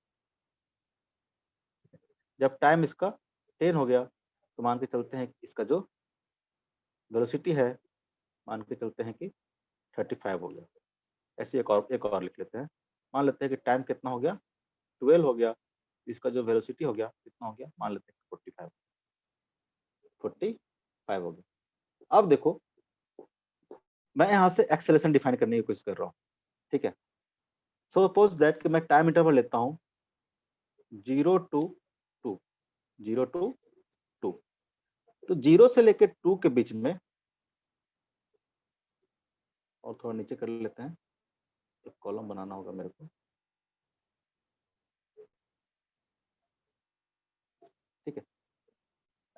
जब टाइम इसका 10 हो गया तो मान के चलते हैं कि इसका जो वेलोसिटी है, मान के चलते हैं कि 35 हो गया। ऐसे एक और लिख लेते हैं, मान लेते हैं कि टाइम कितना हो गया, 12 हो गया, इसका जो वेलोसिटी हो गया कितना हो गया, मान लेते हैं 45 हो गया। अब देखो मैं यहाँ से एक्सेलरेशन डिफाइन करने की कोशिश कर रहा हूँ। ठीक है, सपोज दैट कि मैं टाइम इंटरवल लेता हूँ 0 to 2, तो 0 से लेकर 2 के बीच में, और थोड़ा नीचे कर लेते हैं, एक कॉलम बनाना होगा मेरे को। ठीक है,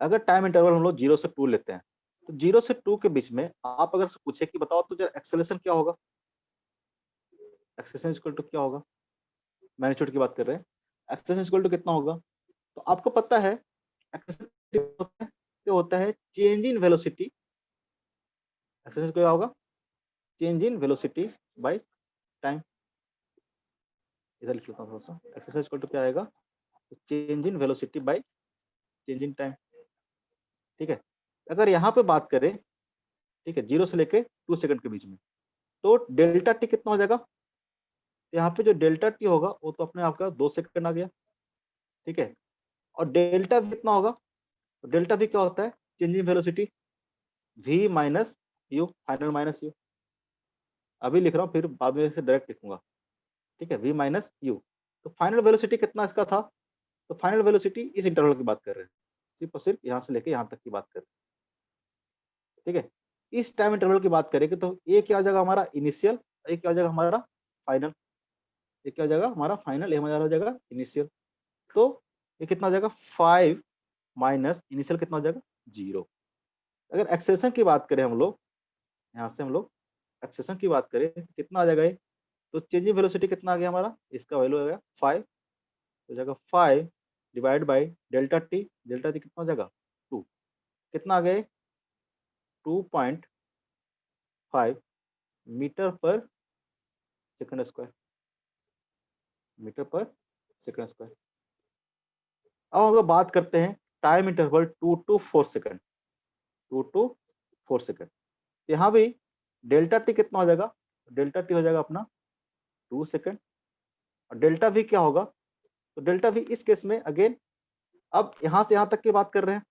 अगर टाइम इंटरवल हम लोग 0 से 2 लेते हैं, तो 0 से 2 के बीच में आप अगर पूछे कि बताओ तो जरा एक्सेलरेशन क्या होगा, एक्सेलरेशन इक्वल टू क्या होगा, मैग्नीट्यूड की बात कर रहे हैं, एक्सेलरेशन इक्वल टू कितना होगा, तो आपको पता है एक्सेलरेशन होता है चेंज इन वेलोसिटी, एक्सेलरेशन क्या होगा, change in velocity by time. इधर लिख लेता हूँ थोड़ा सा, एक्सेलरेशन इक्वल टू क्या आएगा, change in velocity by change in time. ठीक है, अगर यहाँ पे बात करें, ठीक है, 0 से लेके 2 सेकंड के बीच में, तो डेल्टा टी कितना हो जाएगा, यहाँ पे जो डेल्टा टी होगा वो तो अपने आप का 2 सेकंड आ गया। ठीक है, और डेल्टा वी कितना होगा, तो डेल्टा वी क्या होता है, change in velocity, v minus you, final minus you. अभी लिख रहा हूँ, फिर बाद में से डायरेक्ट लिखूंगा। ठीक है, v माइनस यू, तो फाइनल वेलोसिटी कितना इसका था, तो फाइनल वेलोसिटी इस इंटरवल की बात कर रहे हैं, सिर्फ और सिर्फ यहाँ से लेके यहाँ तक की बात कर रहे हैं। ठीक है, इस टाइम इंटरवल की बात करेंगे तो ये क्या हो जाएगा हमारा इनिशियल, ये क्या हो जाएगा हमारा फाइनल, ये क्या हो जाएगा हमारा फाइनल, ये हमारा हो जाएगा इनिशियल। तो ये कितना हो जाएगा, 5 माइनस इनिशियल कितना हो जाएगा, 0। अगर एक्सेलेरेशन की बात करें हम लोग, यहाँ से हम लोग एक्सेलेरेशन की बात करें कितना आ जाएगा ये, तो चेंजिंग वेलोसिटी कितना आ गया हमारा, इसका वैल्यू आ गया 5, हो जाएगा 5 डिवाइड बाई डेल्टा टी कितना हो जाएगा 2, कितना आ गया 2.5 मीटर पर सेकंड स्क्वायर, मीटर पर सेकंड स्क्वायर। अब हम लोग बात करते हैं time interval 2 to 4 second, 2 to 4 second. यहाँ भी डेल्टा टी कितना हो जाएगा, डेल्टा टी हो जाएगा अपना 2 सेकंड, और डेल्टा वी क्या होगा, तो डेल्टा वी इस केस में अगेन, अब यहां से यहां तक की बात कर रहे हैं,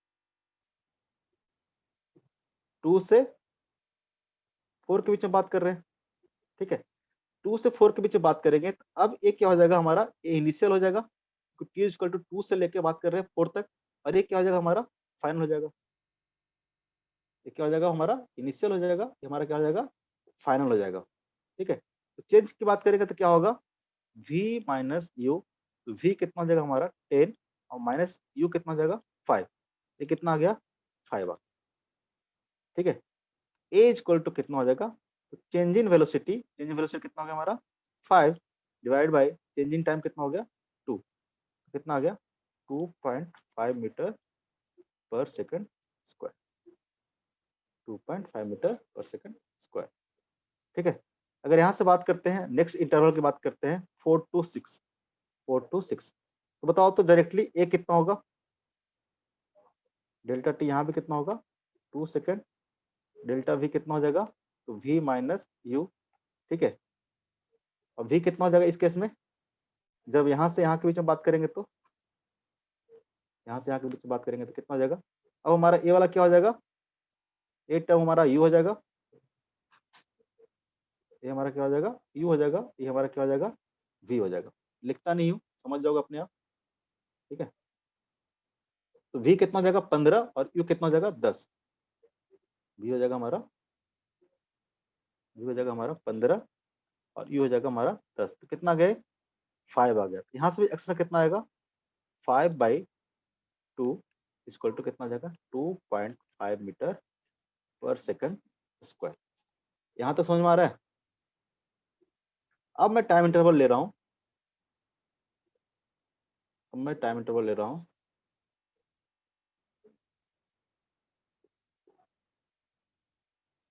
2 से 4 के बीच में बात कर रहे हैं, ठीक है, 2 से 4 के बीच में बात करेंगे, तो अब ये क्या हो जाएगा हमारा, ये इनिशियल हो जाएगा, टी इक्वल टू 2 से लेके बात कर रहे हैं 4 तक, और ये क्या हो जाएगा हमारा फाइनल हो जाएगा, ये क्या हो जाएगा हमारा इनिशियल हो जाएगा, ये हमारा क्या हो जाएगा फाइनल हो जाएगा, ठीक है। तो चेंज की बात करेंगे तो क्या होगा, v माइनस यू, तो v कितना हो जाएगा हमारा 10 और माइनस u कितना हो जाएगा 5, ये कितना आ गया 5 ठीक है। a इक्वल टू कितना हो जाएगा, तो चेंज इन वेलोसिटी कितना हो गया हमारा 5 divide by change in time कितना हो गया 2, कितना आ गया 2.5 मीटर पर सेकंड स्क्वायर, 2.5 मीटर पर सेकंड स्क्वायर, ठीक है। अगर यहाँ से बात करते हैं नेक्स्ट इंटरवल की बात करते हैं 4 to 6, तो बताओ तो डायरेक्टली ए कितना होगा, डेल्टा टी यहाँ भी कितना होगा 2 सेकंड, डेल्टा वी कितना हो जाएगा, तो वी माइनस यू, ठीक है, और वी कितना हो जाएगा इस केस में, जब यहाँ से यहाँ के बीच में बात करेंगे तो, यहाँ से यहाँ के बीच में बात करेंगे तो कितना हो जाएगा, अब हमारा ए वाला क्या हो जाएगा, ए टर्म हमारा यू हो जाएगा, ये हमारा क्या हो जाएगा यू हो जाएगा, ये हमारा क्या हो जाएगा वी हो जाएगा, लिखता नहीं हूँ समझ जाओगे अपने आप, ठीक है। तो v कितना हो जाएगा 15 और u कितना हो जाएगा 10, v हो जाएगा हमारा 15 और u हो जाएगा हमारा 10, तो कितना गए 5 आ गया। यहाँ से भी एक्सेस कितना आएगा 5/2 इक्वल टू कितना आ जाएगा 2.5 मीटर पर सेकंड स्क्वायर। यहाँ तक समझ में आ रहा है। अब मैं टाइम इंटरवल ले रहा हूँ,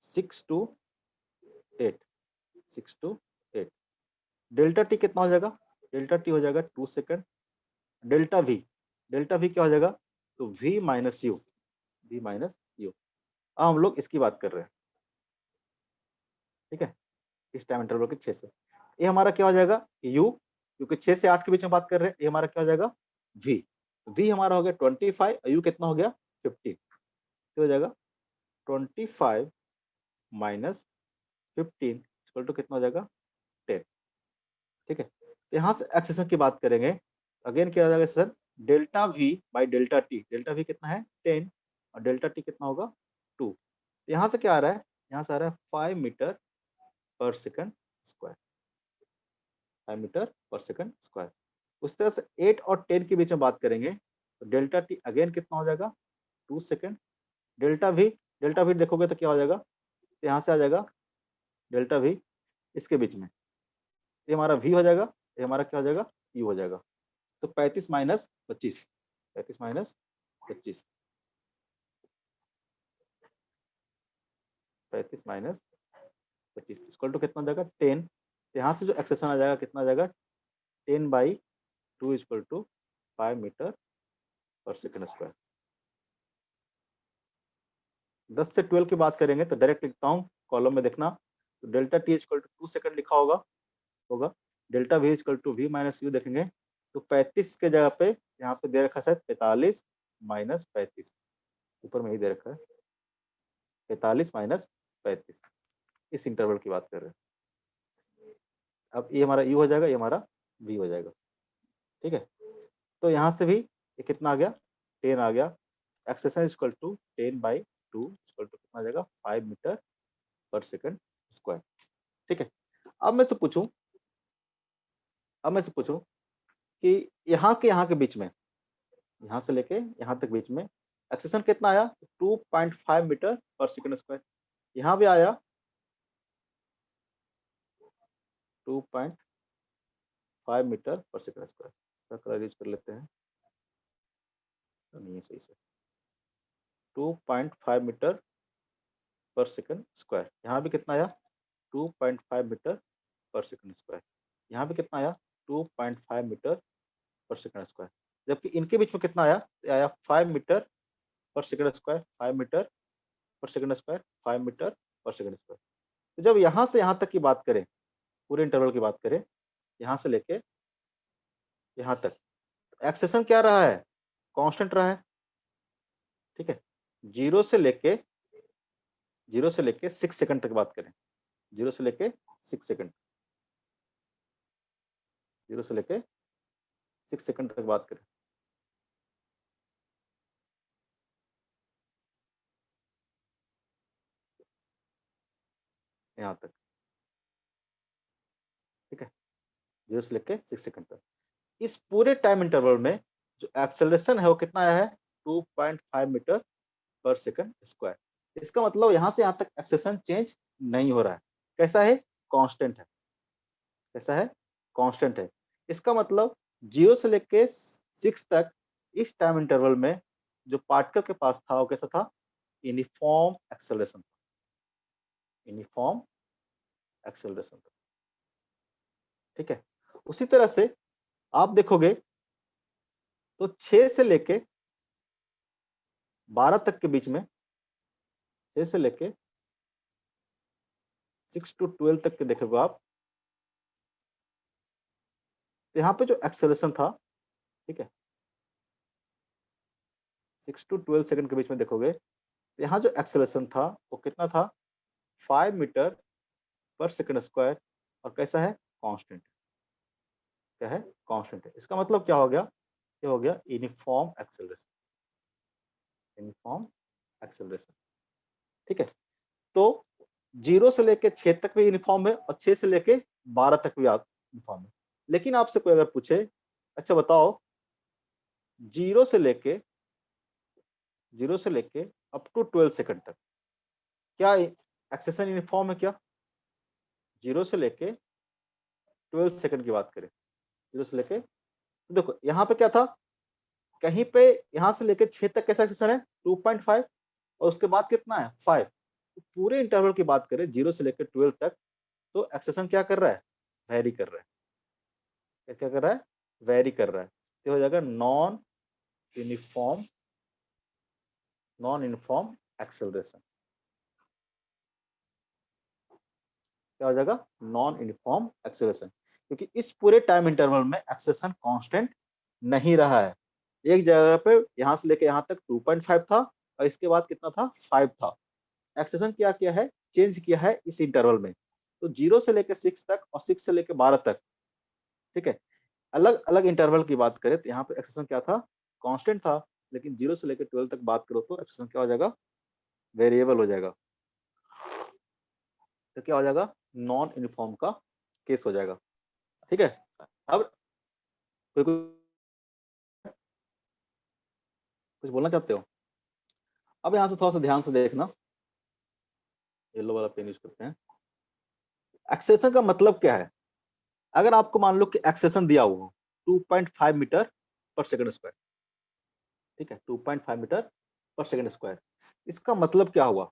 6 to 8, डेल्टा टी कितना हो जाएगा, डेल्टा टी हो जाएगा 2 सेकंड, डेल्टा वी क्या हो जाएगा, तो v माइनस यू, अब हम लोग इसकी बात कर रहे हैं, ठीक है, इस टाइम इंटरवल के 6 से, ये हमारा क्या हो जाएगा u, क्योंकि 6 से 8 के बीच में बात कर रहे हैं, ये हमारा क्या हो जाएगा v हमारा हो गया 25 और u कितना हो गया 15, तो हो जाएगा 25 माइनस 15 इक्वल टू कितना हो जाएगा 10, ठीक है। तो यहाँ से एक्सेशन की बात करेंगे, अगेन क्या हो जाएगा sir, delta we by delta T कितना है 10 और डेल्टा टी कितना होगा 2, यहाँ से क्या आ रहा है, यहाँ से आ रहा है 5 मीटर पर सेकंड स्क्वायर, 5 मीटर पर सेकंड स्क्वायर। उस तरह से 8 और 10 के बीच में बात करेंगे तो डेल्टा टी अगेन कितना हो जाएगा 2 सेकंड, डेल्टा वी देखोगे तो क्या हो जाएगा, तो यहाँ से आ जाएगा डेल्टा वी इसके बीच में, ये हमारा वी हो जाएगा, ये हमारा क्या हो जाएगा यू हो जाएगा, तो 35 माइनस 25 इक्वल टू कितना हो जाएगा 10, यहाँ से जो एक्सेशन आ जाएगा कितना आ जाएगा 10/2 इक्वल टू 5 मीटर पर सेकंड स्क्वायर। 10 से 12 की बात करेंगे तो डायरेक्ट लिखता हूँ, कॉलम में देखना, तो delta t equal to 2 second लिखा होगा, delta v equal to v minus u देखेंगे तो 35 के जगह पे यहाँ पे दे रखा है 45 माइनस 35, ऊपर में ही दे रखा है 45 माइनस 35, इस इंटरवल की बात कर रहे हैं। अब ये हमारा यू हो जाएगा, ये हमारा वी हो जाएगा, ठीक है। तो यहाँ से भी ये कितना आ गया 10 आ गया, acceleration equal to 10/2 equal to कितना आ जाएगा 5 मीटर पर सेकंड स्क्वायर, ठीक है। अब मैं से पूछूं कि यहाँ के बीच में, यहाँ से लेके यहाँ तक बीच में एक्सेलेरेशन कितना आया? 2.5 मीटर पर सेकंड स्क्वायर। यहाँ भी आया 2.5 मीटर पर सेकंड स्क्वायर। कलर यूज कर लेते हैं, तो नहीं है सही से। 2.5 मीटर पर सेकंड स्क्वायर। यहाँ भी कितना आया? 2.5 मीटर पर सेकंड स्क्वायर। यहाँ भी कितना आया? 2.5 मीटर पर सेकंड स्क्वायर। जबकि इनके बीच में कितना आया? आया 5 मीटर पर सेकंड स्क्वायर, 5 मीटर पर सेकंड स्क्वायर, 5 मीटर पर सेकंड स्क्वायर। तो जब यहाँ से यहाँ तक की बात करें, पूरे इंटरवल की बात करें, यहाँ से लेके यहाँ तक, एक्सेशन क्या रहा है? कांस्टेंट रहा है। ठीक है, 0 से लेके 6 सेकंड तक बात करें, 0 से लेके 6 सेकंड, 0 से लेके 6 सेकंड तक बात करें, यहाँ तक। ठीक है, 0 से लेके 6 सेकंड तक। इस पूरे टाइम इंटरवल में जो एक्सेलरेशन है वो कितना आया है? 2.5 मीटर पर सेकंड स्क्वायर। इसका मतलब यहाँ से यहाँ तक एक्सेलरेशन चेंज नहीं हो रहा है। कैसा है? कांस्टेंट है। कैसा है? कांस्टेंट है। इसका मतलब 0 से लेके 6 तक इस टाइम इंटरवल में जो पार्टिकल के पास था वो कैसा था? Uniform acceleration. Uniform acceleration. ठीक है, उसी तरह से आप देखोगे तो 6 से लेके 12 तक के बीच में, 6 से लेके 6 to 12 तक के देखोगे आप, तो यहाँ पे जो एक्सेलरेशन था, ठीक है, 6 to 12 सेकंड के बीच में देखोगे, तो यहाँ जो एक्सेलरेशन था वो कितना था? 5 मीटर पर सेकंड स्क्वायर। और कैसा है? कांस्टेंट। क्या है? कांस्टेंट है। इसका मतलब क्या हो गया? ये हो गया यूनिफॉर्म एक्सेलरेशन। Uniform acceleration. ठीक है, तो 0 से लेके 6 तक भी यूनिफॉर्म है और 6 से लेके 12 तक भी यूनिफॉर्म है। लेकिन आपसे कोई अगर पूछे, अच्छा बताओ, 0 से लेके अप टू 12 सेकंड तक क्या एक्सेशन यूनिफॉर्म है क्या? 0 से लेके 12 सेकंड की बात करें, 0 से लेके, तो देखो यहाँ पे क्या था? कहीं पे यहाँ से लेके 6 तक कैसा एक्सेशन है? 2.5, और उसके बाद कितना है? 5। तो पूरे इंटरवल की बात करें 0 से लेकर 12 तक, तो एक्सेशन क्या कर रहा है? वेरी कर रहा है। क्या कर रहा है? वेरी कर रहा है। तो हो जाएगा नॉन यूनिफॉर्म एक्सेलरेशन। क्या हो जाएगा? Non uniform acceleration. क्योंकि इस पूरे टाइम इंटरवल में एक्सेलरेशन कांस्टेंट नहीं रहा है। एक जगह पे यहाँ से लेके यहाँ तक 2.5 था और इसके बाद कितना था? 5 था। एक्सेलरेशन क्या किया है? चेंज किया है इस इंटरवल में। तो 0 से लेके 6 तक और 6 से लेके 12 तक, ठीक है, अलग अलग इंटरवल की बात करें तो यहाँ पे एक्सेलरेशन क्या था? कांस्टेंट था। लेकिन 0 से लेकर 12 तक बात करो तो एक्सेलरेशन क्या हो जाएगा? वेरिएबल हो जाएगा। तो क्या हो जाएगा? नॉन यूनिफॉर्म का केस हो जाएगा। ठीक है, अब कोई कुछ बोलना चाहते हो? अब यहाँ से थोड़ा सा ध्यान से देखना, येलो वाला पेन यूज करते हैं। एक्सेशन का मतलब क्या है? अगर आपको मान लो कि एक्सेशन दिया हुआ 2.5 मीटर पर सेकंड स्क्वायर, ठीक है, 2.5 मीटर पर सेकंड स्क्वायर, इसका मतलब क्या हुआ?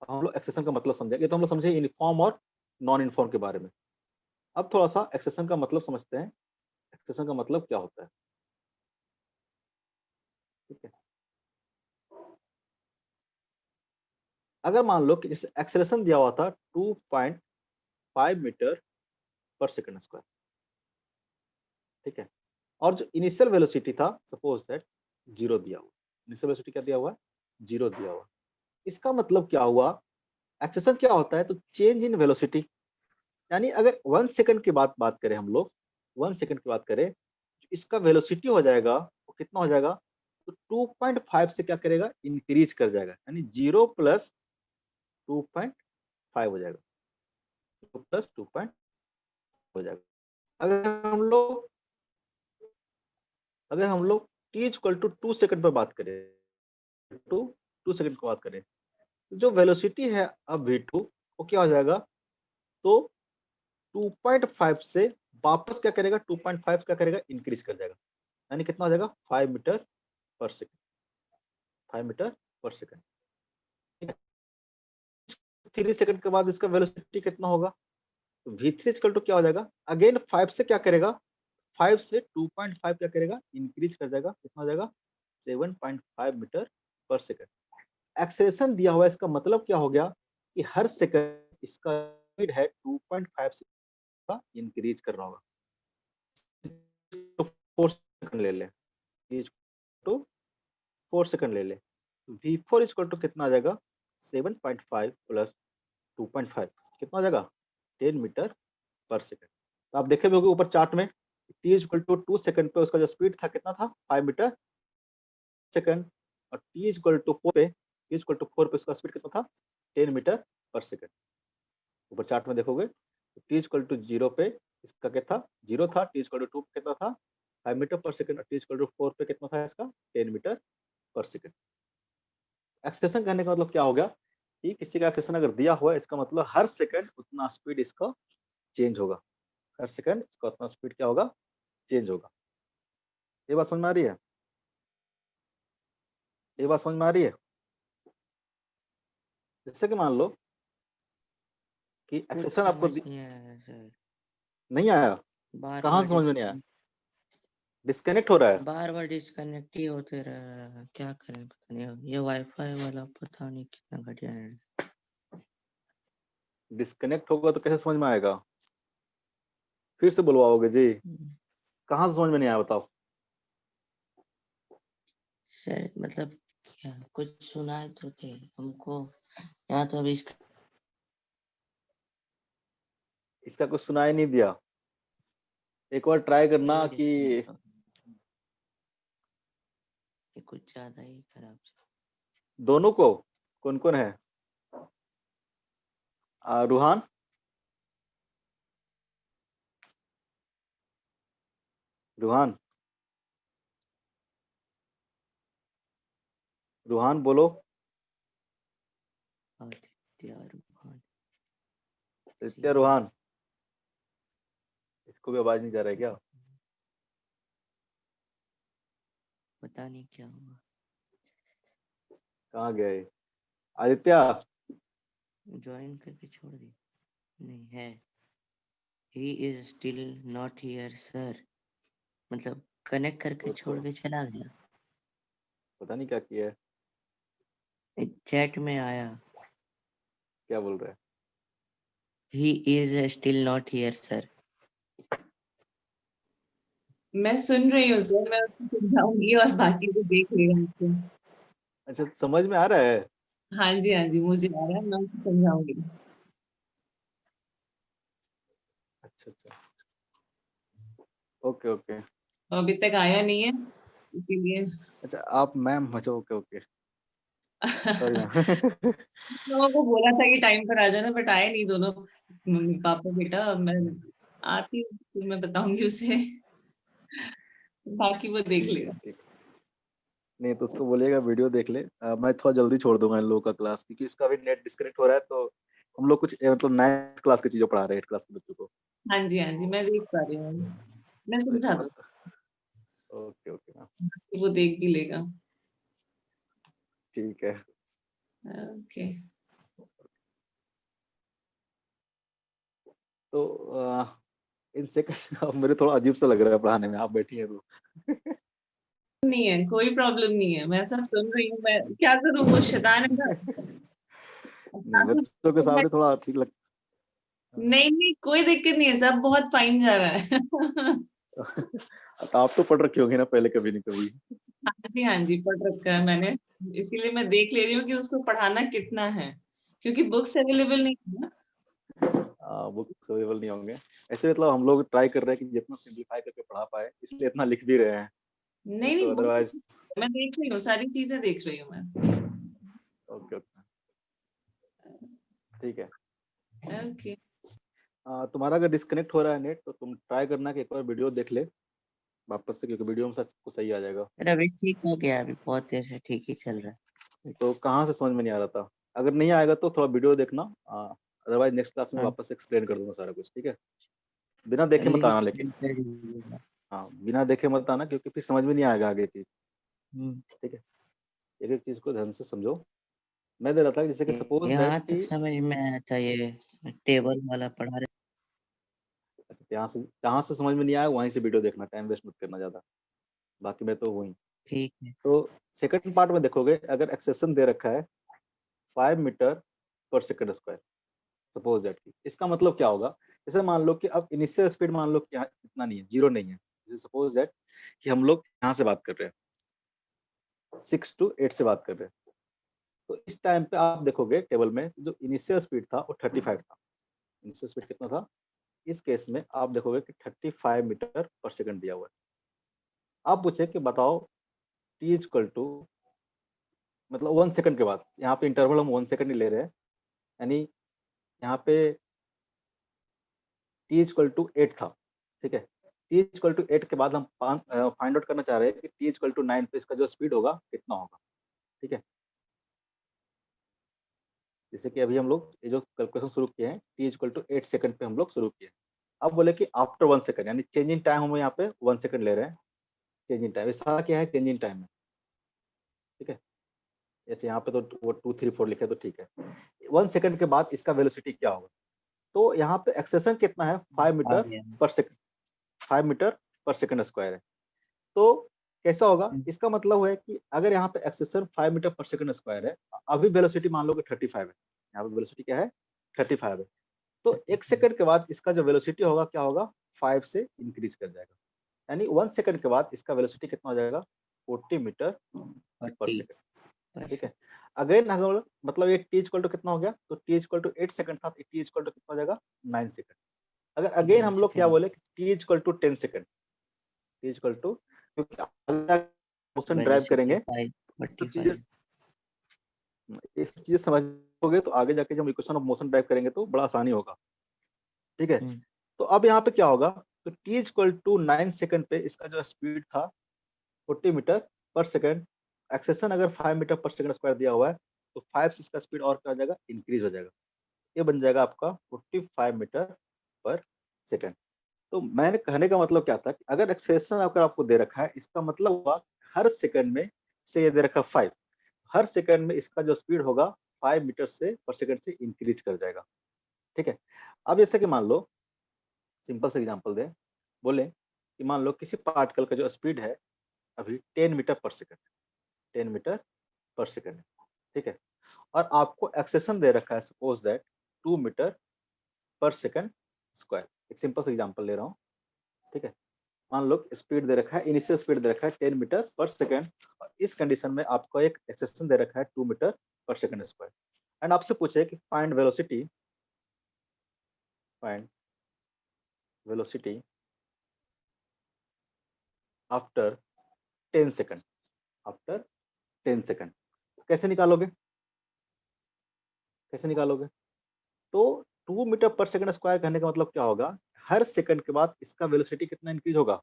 हम लोग एक्सेशन का मतलब समझेंगे। तो हम लोग समझे यूनिफॉर्म और नॉन यूनिफॉर्म के बारे में। अब थोड़ा सा एक्सेशन का मतलब समझते हैं। एक्सेशन का मतलब क्या होता है? ठीक है, अगर मान लो कि जैसे एक्सेलरेशन दिया हुआ था 2.5 मीटर पर सेकंड स्क्वायर, ठीक है, और जो इनिशियल वेलोसिटी था सपोज दैट 0 दिया हुआ। इनिशियल वेलोसिटी क्या दिया हुआ है? 0 दिया हुआ। इसका मतलब क्या हुआ? एक्सेलरेशन क्या होता है? तो चेंज इन वेलोसिटी। यानी अगर 1 सेकंड की बात करें हम लोग, 1 सेकंड की बात करें, इसका वेलोसिटी हो जाएगा, वो कितना हो जाएगा? तो 2.5 से क्या करेगा? इंक्रीज कर जाएगा, यानी 0 प्लस 2.5 हो जाएगा, 2 प्लस 2. हो जाएगा। अगर हम लोग अगर हम लोग t इक्वल टू 2 सेकंड पर बात करें, टू 2 सेकंड की बात करें, तो जो वेलोसिटी है अब v2 वो क्या हो जाएगा, तो 2.5 से वापस क्या करेगा, 2.5 क्या करेगा, इंक्रीज कर जाएगा, यानी कितना हो जाएगा 5 मीटर पर सेकंड, 5 मीटर पर सेकंड। 3 सेकंड के बाद इसका वेलोसिटी कितना होगा, तो v3 इक्वल टू क्या हो जाएगा, अगेन 5 से क्या करेगा, 5 से 2.5 क्या करेगा, इंक्रीज कर जाएगा, कितना हो जाएगा 7.5 मीटर पर सेकंड। एक्सेलेरेशन दिया हुआ है, इसका मतलब क्या हो गया कि हर सेकंड इसका स्पीड है 2.5 से इंक्रीज कर रहा होगा। तो 4 सेकंड ले ले, तो 4 सेकंड ले ले, v4 इक्वल टू कितना आ जाएगा 7.5 प्लस 2.5 कितना हो जाएगा 10 मीटर पर सेकंड। तो आप देखे होंगे ऊपर चार्ट में t इक्वल टू 2 सेकंड पे उसका जो स्पीड था कितना था 5 मीटर सेकंड, और t इक्वल टू 4 पे उसका स्पीड कितना था 10 मीटर पर सेकंड। ऊपर चार्ट में देखोगे t इक्वल टू 0 पे इसका क्या था, 0 था, t इक्वल टू 2 कितना था 5 मीटर पर सेकंड, और t इक्वल टू 4 पे कितना था इसका 10 मीटर पर सेकंड। एक्सटेंशन करने का मतलब क्या हो गया कि किसी का एक्सटेंशन अगर दिया हुआ है, इसका मतलब हर सेकंड उतना स्पीड इसका चेंज होगा, हर सेकंड इसका उतना स्पीड क्या होगा, चेंज होगा। ये बात समझ में आ रही है, ये बात समझ में आ रही है। जैसे कि मान लो कि कुछ एक्सटेंशन आपको समझ नहीं आया सर, नहीं आया, बार कहाँ बार से समझ में नहीं आया, डिस्कनेक्ट हो रहा है, बार बार डिस्कनेक्ट ही होते रह रहा है, क्या करें पता नहीं, ये वाईफाई वाला पता नहीं कितना घटिया है। डिस्कनेक्ट होगा तो कैसे समझ में आएगा, फिर से बुलवाओगे जी, कहाँ से समझ में नहीं आया बताओ। सर मतलब क्या कुछ सुनाए तो थे हमको, यहाँ तो अभी इसका कुछ सुनाई नहीं दिया, एक बार ट्राई करना कि ये कुछ ज्यादा ही खराब से। दोनों को, कौन कौन है, रूहान, रूहान, रूहान बोलो, आदित्य रूहान, आदित्य रूहान, इसको भी आवाज नहीं जा रहा है क्या, पता नहीं क्या हुआ, कहाँ गए आदित्य, ज्वाइन करके छोड़ दी, नहीं है, he is still not here sir, मतलब कनेक्ट करके छोड़ के चला गया, पता नहीं क्या किया है, चैट में आया क्या बोल रहा है, he is still not here sir। मैं सुन रही हूँ सर, मैं उसको समझाऊंगी और बाकी को देख लेगा उसको। अच्छा समझ में आ रहा है, हाँ जी मुझे आ रहा है, मैं उसको समझाऊंगी। अच्छा अच्छा, ओके ओके, तो अभी तक आया नहीं है इसीलिए अच्छा आप मैम, अच्छा ओके ओके, सॉरी मैम। लोगों को बोला था कि टाइम पर आ जाना, बट आए नहीं दोनों, मम्मी पापा बेटा। अब मैं आती हूँ फिर मैं बताऊंगी उसे, बाकी वो देख लेगा। ठीक, नहीं तो उसको बोलिएगा वीडियो देख ले, मैं थोड़ा जल्दी छोड़ दूंगा इन लोगों का क्लास, क्योंकि इसका भी नेट डिस्कनेक्ट हो रहा है, तो हम लोग कुछ मतलब 9th क्लास की चीजें पढ़ा रहे हैं 8th क्लास के बच्चों को। हाँ जी मैं देख पा रही हूँ, मैं तो समझा इसका, दूँ, ओके ओके मैम, वो देख भी लेगा। ठीक है। ओके, तो इन सेकंड अब मेरे थोड़ा अजीब सा लग रहा है पढ़ाने में, आप बैठी हैं तो। नहीं है, कोई प्रॉब्लम नहीं है, मैं सब सुन रही हूँ, मैं क्या करूँ, वो शैतान है ना। नहीं बच्चों के सामने थोड़ा ठीक लग। नहीं कोई दिक्कत नहीं है, सब बहुत फाइन जा रहा है। तो आप तो पढ़ रखी होगी ना पहले, कभी नहीं कभी। हाँ जी पढ़ रखा है मैंने, इसीलिए मैं देख ले रही हूँ कि उसको पढ़ाना कितना है, क्योंकि बुक्स अवेलेबल नहीं है ना। बुक्स अवेलेबल नहीं होंगे, ऐसे मतलब हम लोग ट्राई कर रहे हैं कि जितना सिंप्लीफाई करके पढ़ा पाए, इसलिए इतना लिख भी रहे हैं, नहीं नहीं तो book अदरवाइज। मैं देख रही हूँ, सारी चीजें देख रही हूँ मैं। ओके ओके, ठीक है। ओके, तुम्हारा अगर डिस्कनेक्ट हो रहा है नेट, तो तुम ट्राई करना कि एक बार वीडियो देख ले वापस से, क्योंकि वीडियो में सब कुछ सही आ जाएगा। अरे अभी ठीक हो गया, अभी बहुत देर से ठीक ही चल रहा है। तो कहाँ से समझ में नहीं आ रहा था? अगर नहीं आएगा तो थोड़ा वीडियो देखना, अदरवाइज नेक्स्ट क्लास में हाँ। वापस एक्सप्लेन कर दूंगा सारा कुछ, ठीक है? बिना देखे मत लिंक आना सेंड लेकिन, कर दीजिएगा। हाँ बिना देखे मत आना, क्योंकि फिर समझ में नहीं आएगा आगे चीज, हम्म, ठीक है? एक एक चीज को ध्यान से समझो। मैं दे रहा था जैसे कि सपोज दैट यहाँ तक कि समझ में आया था, ये टेबल वाला पढ़ा रहे। जहाँ से समझ में नहीं आया वहीं से वीडियो देखना, टाइम वेस्ट मत करना ज्यादा, बाकी मैं तो वही। ठीक है। तो सेकंड पार्ट में देखोगे, अगर एक्सेशन दे रखा है 5 मीटर पर सेकंड स्क्वायर, सपोज दैट की, इसका मतलब क्या होगा? जैसे मान लो कि अब इनिशियल स्पीड मान लो कि यहाँ इतना नहीं है, 0 नहीं है, जैसे सपोज दैट कि हम लोग यहाँ से बात कर रहे हैं, 6 to 8 से बात कर रहे हैं, तो इस टाइम पे आप देखोगे टेबल में जो इनिशियल स्पीड था वो 35 था। इनिशियल स्पीड कितना था? इस केस में आप देखोगे कि 35 मीटर पर सेकंड दिया हुआ है। आप पूछे कि बताओ टी इक्वल टू, मतलब 1 सेकंड के बाद, यहाँ पे इंटरवल हम 1 सेकंड ही ले रहे हैं, यानी यहाँ पे टी इक्वल टू 8 था, ठीक है? टी इक्वल टू 8 के बाद हम फाइंड आउट करना चाह रहे हैं कि टी इक्वल टू 9 पे इसका जो स्पीड होगा कितना होगा, ठीक है? जैसे कि अभी हम लोग ये जो कैलकुलेशन शुरू किए हैं, टी इक्वल टू 8 सेकंड पे हम लोग शुरू किए। अब बोले कि आफ्टर 1 सेकंड, यानी चेंज इन टाइम हम यहाँ पे 1 सेकंड ले रहे हैं, चेंज इन टाइम, सारा क्या है? चेंज इन टाइम है, ठीक है? जैसे यहाँ पे तो वो 2 3 4 लिखे तो ठीक है। 1 सेकंड के बाद इसका वेलोसिटी क्या होगा? तो यहाँ पे एक्सेशन कितना है? 5 आ मीटर गया। पर सेकंड, 5 मीटर पर सेकंड स्क्वायर है। तो कैसा होगा? इसका मतलब है कि अगर यहाँ पे एक्सेशन 5 मीटर पर सेकंड स्क्वायर है, अभी वेलोसिटी मान लो कि 35 है, यहाँ पे वेलोसिटी क्या है? 35 है। तो 1 सेकंड के बाद इसका जो वेलोसिटी होगा क्या होगा? 5 से इंक्रीज कर जाएगा, यानी 1 सेकंड के बाद इसका वेलोसिटी कितना हो जाएगा? 40 मीटर पर 40 सेकंड, ठीक है? अगेन अगर मतलब ये टी इक्वल टू कितना हो गया? तो टी इक्वल टू 8 सेकंड था, टी इक्वल टू कितना हो जाएगा? 9 सेकंड। अगर अगेन 9 हम लोग क्या सेकंड बोले, t equal to 10 second, t equal to, क्योंकि मोशन ड्राइव वेलोसिटी करेंगे 5 तो चीजें, 45। ये सब चीजें समझोगे तो आगे जाके जब हम इक्वेशन ऑफ मोशन ड्राइव करेंगे तो बड़ा आसानी होगा, ठीक है? तो अब यहाँ पे क्या होगा? तो टी इक्वल टू 9 सेकंड पे इसका जो स्पीड था 40 मीटर पर सेकंड, एक्सेशन अगर 5 मीटर पर सेकंड स्क्वायर दिया हुआ है, तो 5 से इसका स्पीड और क्या हो जाएगा? इंक्रीज हो जाएगा। ये बन जाएगा आपका 45 मीटर पर सेकंड। तो मैंने कहने का मतलब क्या था कि अगर एक्सेलेरेशन अगर आपको दे रखा है, इसका मतलब हुआ हर सेकंड में, से ये दे रखा 5, हर सेकंड में इसका जो स्पीड होगा 5 मीटर से पर सेकंड से इंक्रीज कर जाएगा, ठीक है? अब जैसे कि मान लो, सिंपल से एग्जांपल दें, बोले कि मान लो किसी पार्टिकल का जो स्पीड है अभी 10 मीटर पर सेकंड, 10 मीटर पर सेकंड, ठीक है? और आपको एक्सेशन दे रखा है सपोज दैट 2 मीटर पर सेकंड स्क्वायर। एक सिंपल सा एग्जांपल ले रहा हूँ, ठीक है? मान लो स्पीड दे रखा है, इनिशियल स्पीड दे रखा है 10 मीटर पर सेकंड, और इस कंडीशन में आपको एक एक्सेशन दे रखा है 2 मीटर पर सेकंड स्क्वायर, एंड आपसे पूछे कि find velocity, find velocity after 10 second, after 10 second. कैसे निकालोगे? कैसे निकालोगे? तो 2 मीटर पर सेकंड स्क्वायर कहने का मतलब क्या होगा? हर सेकंड के बाद इसका वेलोसिटी कितना इंक्रीज होगा?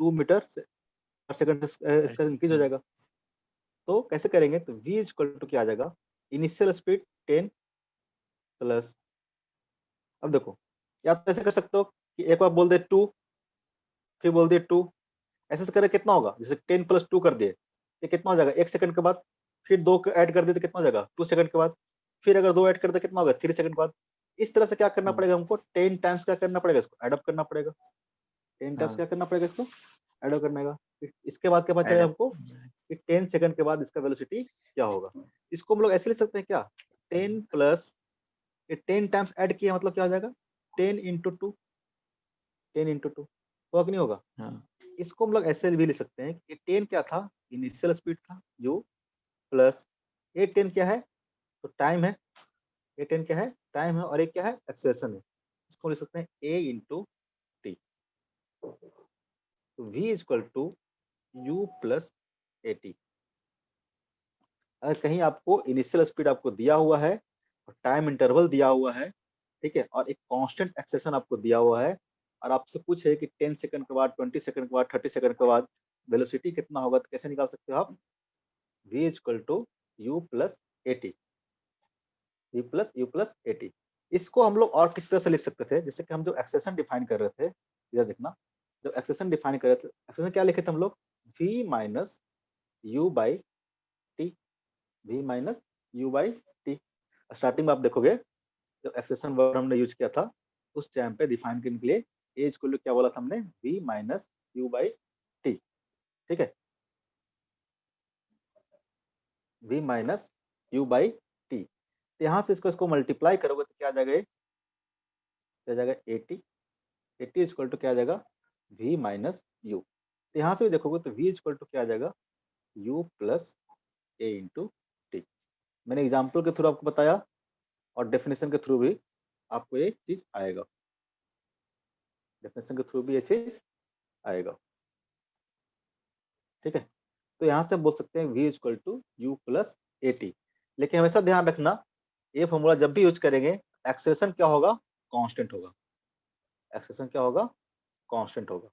2 मीटर पर सेकंड इसका इंक्रीज हो जाएगा। तो कैसे करेंगे? तो v इक्वल टू क्या आ जाएगा? इनिशियल स्पीड 10 प्लस, अब देखो, या तो ऐसे कर सकते हो कि एक बार बोल दे 2, फिर बोल दिए 2, ऐसे से करे कितना होगा? जैसे 10 प्लस 2 कर दिए, ये कितना हो जाएगा? 1 सेकंड के बाद, फिर 2 ऐड कर दिए तो कितना हो जाएगा? 2 सेकंड के बाद, फिर अगर 2 ऐड कर दे कितना होगा? 3 सेकंड के बाद। इस तरह से क्या करना पड़ेगा हमको? 10 टाइम्स क्या करना पड़ेगा? इसको एड अप करना पड़ेगा। 10 टाइम्स क्या करना पड़ेगा? इसको एड अप करने का। फिर इसके बाद क्या पता चलेगा हमको कि 10 सेकंड के बाद इसका वेलोसिटी क्या होगा। इसको हम लोग ऐसे लिख सकते हैं क्या? 10 प्लस, ये 10 टाइम्स ऐड किया मतलब क्या हो जाएगा? 10 इंटू 2, 10 इंटू 2 होगा कि नहीं होगा? इसको हम लोग ऐसे भी लिख सकते हैं कि 10 क्या था? इनिशियल स्पीड था जो, प्लस ये 10 क्या है? तो टाइम है। ये 10 क्या है? टाइम है, और एक क्या है? एक्सेलेरेशन है। इसको लिख सकते हैं a इंटू टी। तो v equal to u plus a t. अगर कहीं आपको इनिशियल स्पीड आपको दिया हुआ है और टाइम इंटरवल दिया हुआ है, ठीक है, और एक कांस्टेंट एक्सेलेरेशन आपको दिया हुआ है, और आपसे पूछे कि 10 सेकंड के बाद, 20 सेकंड के बाद, 30 सेकंड के बाद वेलोसिटी कितना होगा, तो कैसे निकाल सकते हो आप? v equal to u plus a t, v plus u plus a t. इसको हम लोग और किस तरह से लिख सकते थे, जैसे कि हम जो एक्सप्रेशन डिफाइन कर रहे थे, इधर देखना, जब एक्सप्रेशन डिफाइन कर रहे थे, एक्सप्रेशन क्या लिखे थे हम लोग, v minus u by T, v minus u by T. Starting में आप देखोगे जब एक्सप्रेशन वर्ड हमने यूज किया था उस टाइम पे डिफाइन करने के लिए एज को क्या बोला था हमने, v minus u by T, ठीक है, v minus u by T. यहाँ से इसको मल्टीप्लाई करोगे तो क्या आ जाएगा, क्या आ जाएगा 80, 80 इक्वल टू क्या आ जाएगा, v माइनस u। तो यहाँ से भी देखोगे तो v इक्वल टू क्या आ जाएगा, u plus a into T. मैंने एग्जाम्पल के थ्रू आपको बताया और डेफिनेशन के थ्रू भी आपको ये चीज आएगा, डेफिनेशन के थ्रू भी ये चीज आएगा, ठीक है। तो यहाँ से हम बोल सकते हैं v equal to u plus a t. लेकिन हमेशा ध्यान रखना ये फॉर्मूला जब भी यूज करेंगे एक्सेलेरेशन क्या होगा, कांस्टेंट होगा, एक्सेलेरेशन क्या होगा, कांस्टेंट होगा,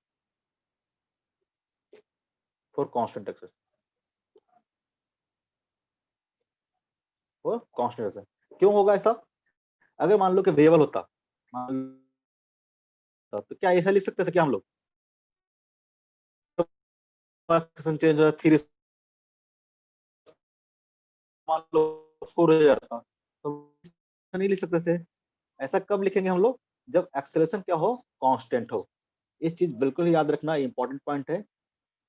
for constant acceleration, for constant acceleration. क्यों होगा ऐसा, अगर मान लो कि वेरिएबल होता, मान लो तो क्या ऐसा लिख सकते थे क्या हम लोग, एक्सेलेरेशन चेंज हो थ्री, मान लो 4 हो जाता तो नहीं लिख सकते थे। ऐसा कब लिखेंगे हम लोग, जब एक्सेलरेशन क्या हो, कांस्टेंट हो। इस चीज बिल्कुल ही याद रखना, इंपॉर्टेंट पॉइंट है।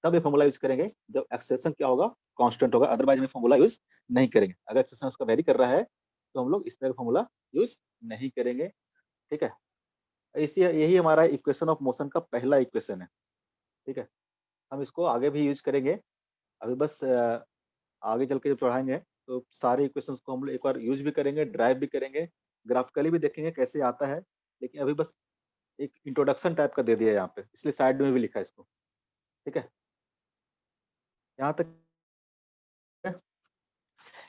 तब ये फॉर्मूला यूज करेंगे जब एक्सेलरेशन क्या होगा, कांस्टेंट होगा, अदरवाइज में फॉर्मूला यूज नहीं करेंगे। अगर एक्सेलरेशन उसका वेरी कर रहा है तो हम लोग इस तरह का फॉर्मूला यूज नहीं करेंगे, ठीक है। इसी यही हमारा इक्वेशन ऑफ मोशन का पहला इक्वेशन है, ठीक है। हम इसको आगे भी यूज करेंगे, अभी बस आगे चल के जब पढ़ाएंगे तो सारे इक्वेशंस को हम लोग एक बार यूज भी करेंगे, ड्राइव भी करेंगे, ग्राफिकली भी देखेंगे कैसे आता है। लेकिन अभी बस एक इंट्रोडक्शन टाइप का दे दिया यहाँ पे, इसलिए साइड में भी लिखा है इसको, ठीक है। यहाँ तक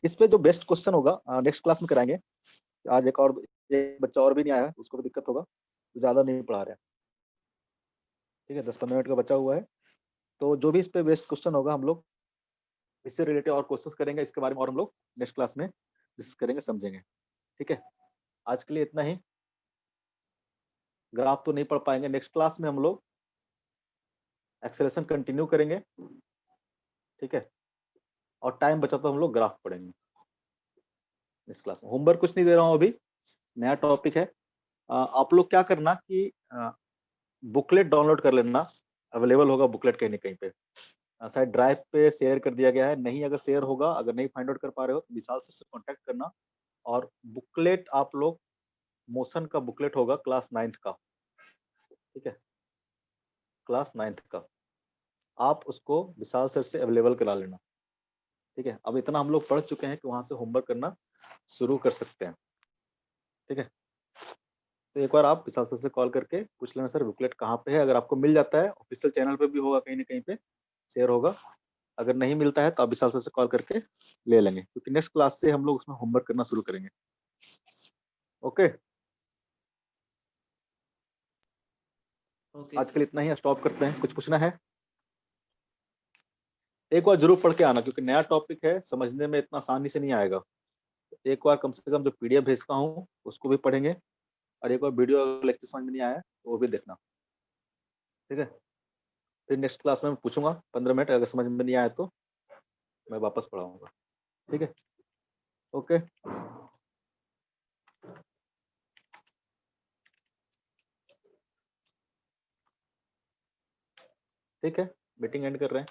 इस पे जो बेस्ट क्वेश्चन होगा नेक्स्ट क्लास में कराएंगे। आज एक बच्चा और भी नहीं आया है, उसको भी दिक्कत होगा, तो ज्यादा नहीं पढ़ा रहे हैं, ठीक है। 10-15 मिनट का बचा हुआ है, तो जो भी इस पे बेस्ट क्वेश्चन होगा हम लोग इससे रिलेटेड और क्वेश्चंस करेंगे, इसके बारे में और हम लोग नेक्स्ट क्लास में डिस्कस करेंगे, समझेंगे, ठीक है। आज के लिए इतना ही, ग्राफ तो नहीं पढ़ पाएंगे, नेक्स्ट क्लास में हम लोग एक्सेलरेशन कंटिन्यू करेंगे, ठीक है। और टाइम बचा तो हम लोग ग्राफ पढ़ेंगे इस क्लास में। होमवर्क कुछ नहीं दे रहा हूँ अभी, नया टॉपिक है। आप लोग क्या करना कि बुकलेट डाउनलोड कर लेना, अवेलेबल होगा बुकलेट कहीं ना कहीं पे, शायद ड्राइव पे शेयर कर दिया गया है, नहीं अगर शेयर होगा, अगर नहीं फाइंड आउट कर पा रहे हो तो विशाल सर से कांटेक्ट करना। और बुकलेट आप लोग, मोशन का बुकलेट होगा क्लास 9th का, ठीक है, क्लास 9th का, आप उसको विशाल सर से अवेलेबल करा लेना, ठीक है। अब इतना हम लोग पढ़ चुके हैं कि वहां से होमवर्क करना शुरू कर सकते हैं, ठीक है। तो एक बार आप विशाल सर से कॉल करके पूछ लेना सर बुकलेट कहाँ पे है, अगर आपको मिल जाता है ऑफिशियल चैनल पे भी होगा, कहीं ना कहीं पे शेयर होगा, अगर नहीं मिलता है तो आप विशाल सर से कॉल करके ले लेंगे, क्योंकि नेक्स्ट क्लास से हम लोग उसमें होमवर्क करना शुरू करेंगे, ओके। आज के लिए इतना ही, स्टॉप करते हैं। कुछ पूछना है, एक बार जरूर पढ़ के आना, क्योंकि नया टॉपिक है, समझने में इतना आसानी से नहीं आएगा। एक बार कम से कम जो पीडीएफ भेजता हूँ उसको भी पढ़ेंगे, और एक बार वीडियो लेक्चर समझ में नहीं आया तो वो भी देखना, ठीक है। फिर नेक्स्ट क्लास में मैं पूछूंगा 15 मिनट, अगर समझ में नहीं आया तो मैं वापस पढ़ाऊंगा, ठीक है, ओके। ठीक है, मीटिंग एंड कर रहे हैं।